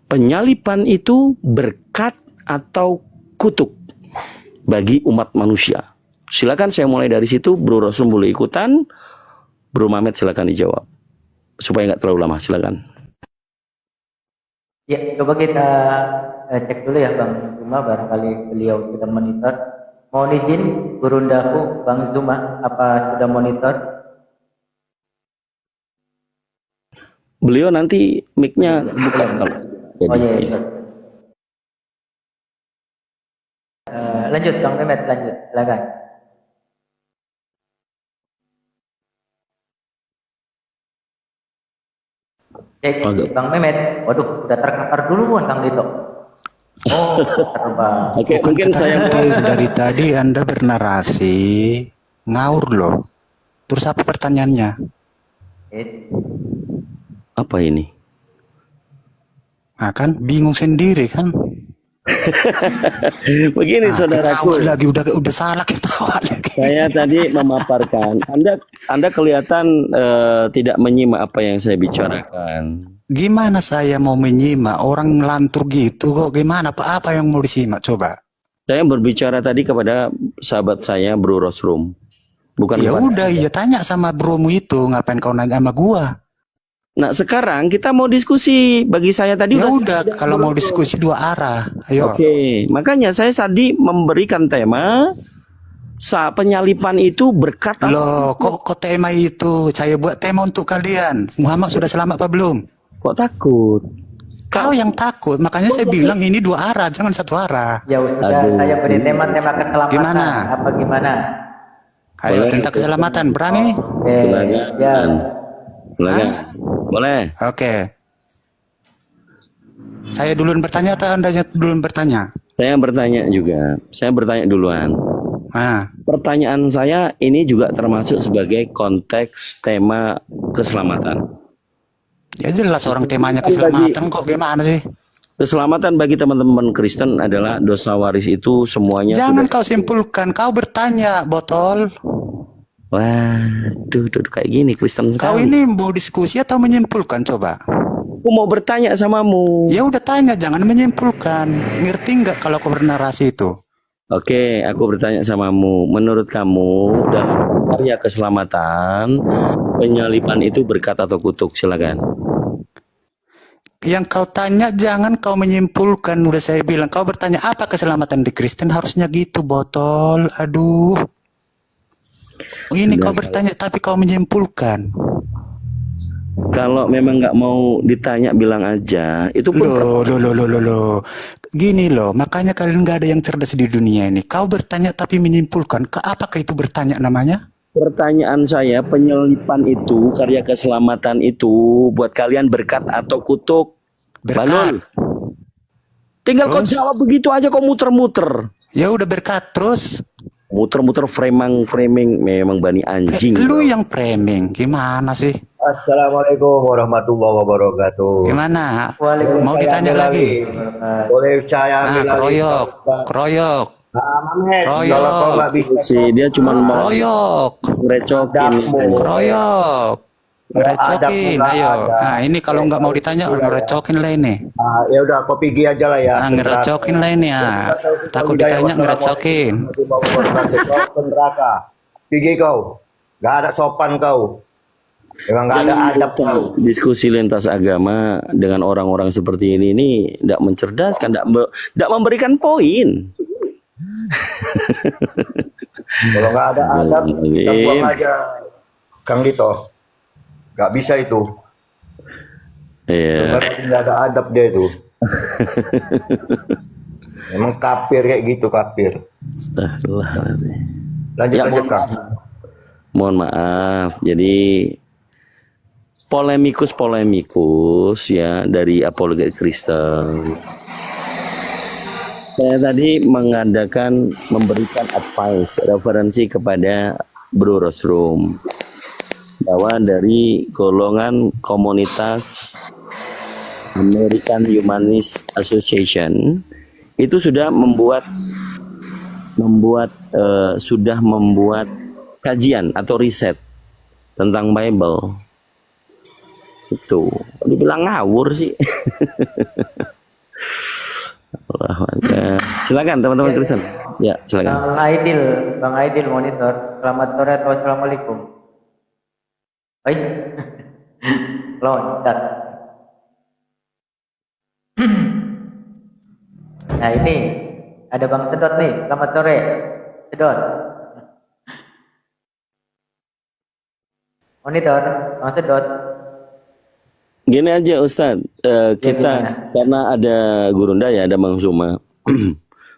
penyalipan itu berkat atau kutuk bagi umat manusia. Silakan saya mulai dari situ, Bro Rasul boleh ikutan, Bro Mamet silakan dijawab. Supaya nggak terlalu lama, silakan. Ya, coba kita cek dulu ya Bang Zuma, barangkali beliau sudah monitor. Mohon izin Gurundaku Bang Zuma, apa sudah monitor? Beliau nanti mic-nya buka kalau. Oh iya, iya. Lanjut Bang Mehmet, lanjut, silakan. Bang Mehmet, waduh, udah terkapar duluan Kang Lito. Oh, terbang. Oke, Bukan mungkin saya dari tadi Anda bernarasi ngawur loh. Terus apa pertanyaannya? apa ini? Nah kan bingung sendiri kan. Begini saudaraku, lagi udah salah ketawa lagi. saya tadi memaparkan, Anda kelihatan tidak menyimak apa yang saya bicarakan. Gimana saya mau menyimak orang ngelantur gitu kok? Gimana apa yang mau disimak coba? Saya berbicara tadi kepada sahabat saya Bro Rostrum, bukan ya kepada udah, Anda. iya tanya sama bromu itu, ngapain kau nanya sama gua? Nah sekarang kita mau diskusi. Bagi saya tadi ya udah kalau mau diskusi dua arah, ayo. Oke, makanya saya tadi memberikan tema penyalipan itu berkat. Loh, kok tema itu saya buat tema untuk kalian. Muhammad sudah selamat apa belum? Kok takut? Kau yang takut, makanya saya bilang ini dua arah, jangan satu arah. Ya udah, saya beri tema keselamatan. Gimana? Apa gimana? Ayo, tentang keselamatan, berani? Ya. Silakan. Boleh. Oke. Saya duluan bertanya atau Anda duluan bertanya? Saya bertanya juga. Saya bertanya duluan. Nah, pertanyaan saya ini juga termasuk sebagai konteks tema keselamatan. Ya jelas orang temanya keselamatan kok, gimana sih? Keselamatan bagi teman-teman Kristen adalah dosa waris itu semuanya. Jangan kau simpulkan, kau bertanya, botol. Waduh, kayak gini Kristen sekali. Kau ini mau diskusi atau menyimpulkan coba? Aku mau bertanya samamu. Ya udah tanya, jangan menyimpulkan. Ngerti nggak kalau kau bernarasi itu? Oke, aku bertanya samamu. Menurut kamu dalam karya keselamatan, penyalipan itu berkat atau kutuk? Silakan. Yang kau tanya jangan kau menyimpulkan, udah saya bilang. Kau bertanya apa keselamatan di Kristen, harusnya gitu, botol. Aduh. Ini kau bertanya tapi kau menyimpulkan. Kalau memang nggak mau ditanya, bilang aja. Itu pun Loh. Gini loh, makanya kalian nggak ada yang cerdas di dunia ini. Kau bertanya tapi menyimpulkan. Apakah itu bertanya namanya? pertanyaan saya, penyelipan itu, karya keselamatan itu, buat kalian berkat atau kutuk? Balul. Tinggal kau jawab begitu aja, kau muter-muter. Ya udah berkat terus. Muter-muter framing memang bani anjing. Lu yang framing, gimana sih? Assalamualaikum warahmatullahi wabarakatuh. Gimana? Mau ditanya lagi? Boleh saya ambil lagi? Keroyok. Si dia cuma mau ngerecokin. Ngerecokin, ayo. Nah ini kalau nggak mau ditanya, ngerecokin lah ini. Ya udah, kau pergi aja lah ya. Ngerecokin lah ini ya. Takut ditanya, ngerecokin. Neraka. Pergi kau. Gak ada sopan kau. Memang gak ada adab kau. Diskusi lintas agama dengan orang-orang seperti ini tidak mencerdaskan, tidak memberikan poin. Kalau nggak ada adab, kita buang aja, Kang Dito. Nggak bisa itu. Iya. Nggak ada adab dia itu. Emang kafir kayak gitu, kafir. Astagfirullahaladzim. Lanjut Kang. Mohon maaf. Jadi polemikus ya dari apologet Kristen. Saya tadi memberikan advice, referensi kepada Bro Rostrum bahwa dari golongan komunitas American Humanist Association itu sudah membuat kajian atau riset tentang Bible. Itu dibilang ngawur sih. Silakan teman-teman Kristen. Ya, silakan. Bang Aidil monitor. Selamat sore atau assalamualaikum. Oi. Loncat. Nah ini ada Bang Sedot nih. Selamat sore. Sedot. Monitor, Bang Sedot. Gini aja Ustadz, kita karena ada Gurunda ya, ada Bang Zuma,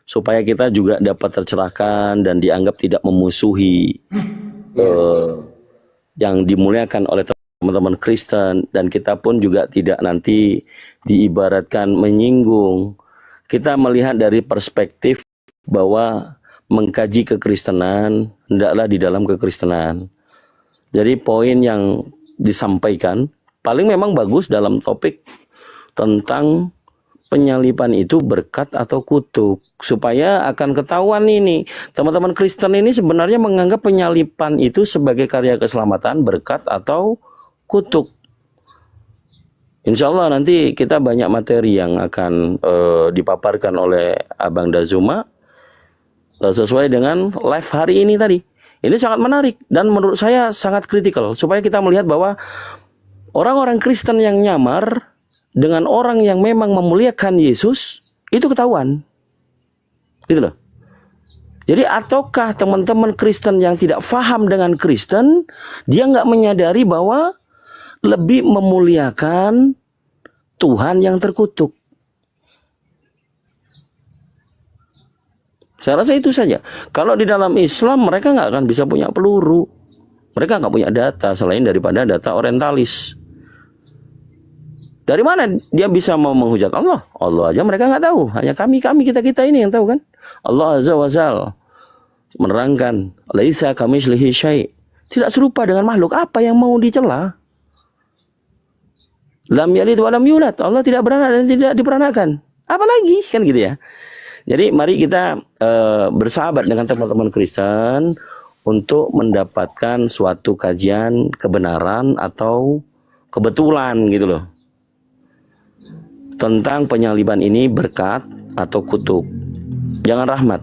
supaya kita juga dapat tercerahkan dan dianggap tidak memusuhi yang dimuliakan oleh teman-teman Kristen, dan kita pun juga tidak nanti diibaratkan menyinggung. Kita melihat dari perspektif bahwa mengkaji kekristenan hendaklah di dalam kekristenan. Jadi poin yang disampaikan paling memang bagus dalam topik tentang penyalipan itu berkat atau kutuk, supaya akan ketahuan ini teman-teman Kristen ini sebenarnya menganggap penyalipan itu sebagai karya keselamatan, berkat atau kutuk. Insya Allah nanti kita banyak materi yang akan dipaparkan oleh Abang Dazuma sesuai dengan live hari ini tadi. Ini sangat menarik dan menurut saya sangat kritikal, supaya kita melihat bahwa orang-orang Kristen yang nyamar dengan orang yang memang memuliakan Yesus itu ketahuan, gitu loh. Jadi ataukah teman-teman Kristen yang tidak paham dengan Kristen, dia nggak menyadari bahwa lebih memuliakan Tuhan yang terkutuk? Saya rasa itu saja. Kalau di dalam Islam mereka nggak akan bisa punya peluru, mereka nggak punya data selain daripada data orientalis. Dari mana dia bisa mau menghujat Allah? Allah aja mereka nggak tahu. Hanya kita ini yang tahu kan. Allah Azza wa Jalla menerangkan, laisa kamitslihi syai'. Tidak serupa dengan makhluk. Apa yang mau dicela? Lam yalid wa lam yulad. Allah tidak beranak dan tidak diperanakan. Apalagi kan gitu ya. Jadi mari kita bersahabat dengan teman-teman Kristen untuk mendapatkan suatu kajian kebenaran atau kebetulan gitu loh, tentang penyaliban ini berkat atau kutuk. Jangan rahmat.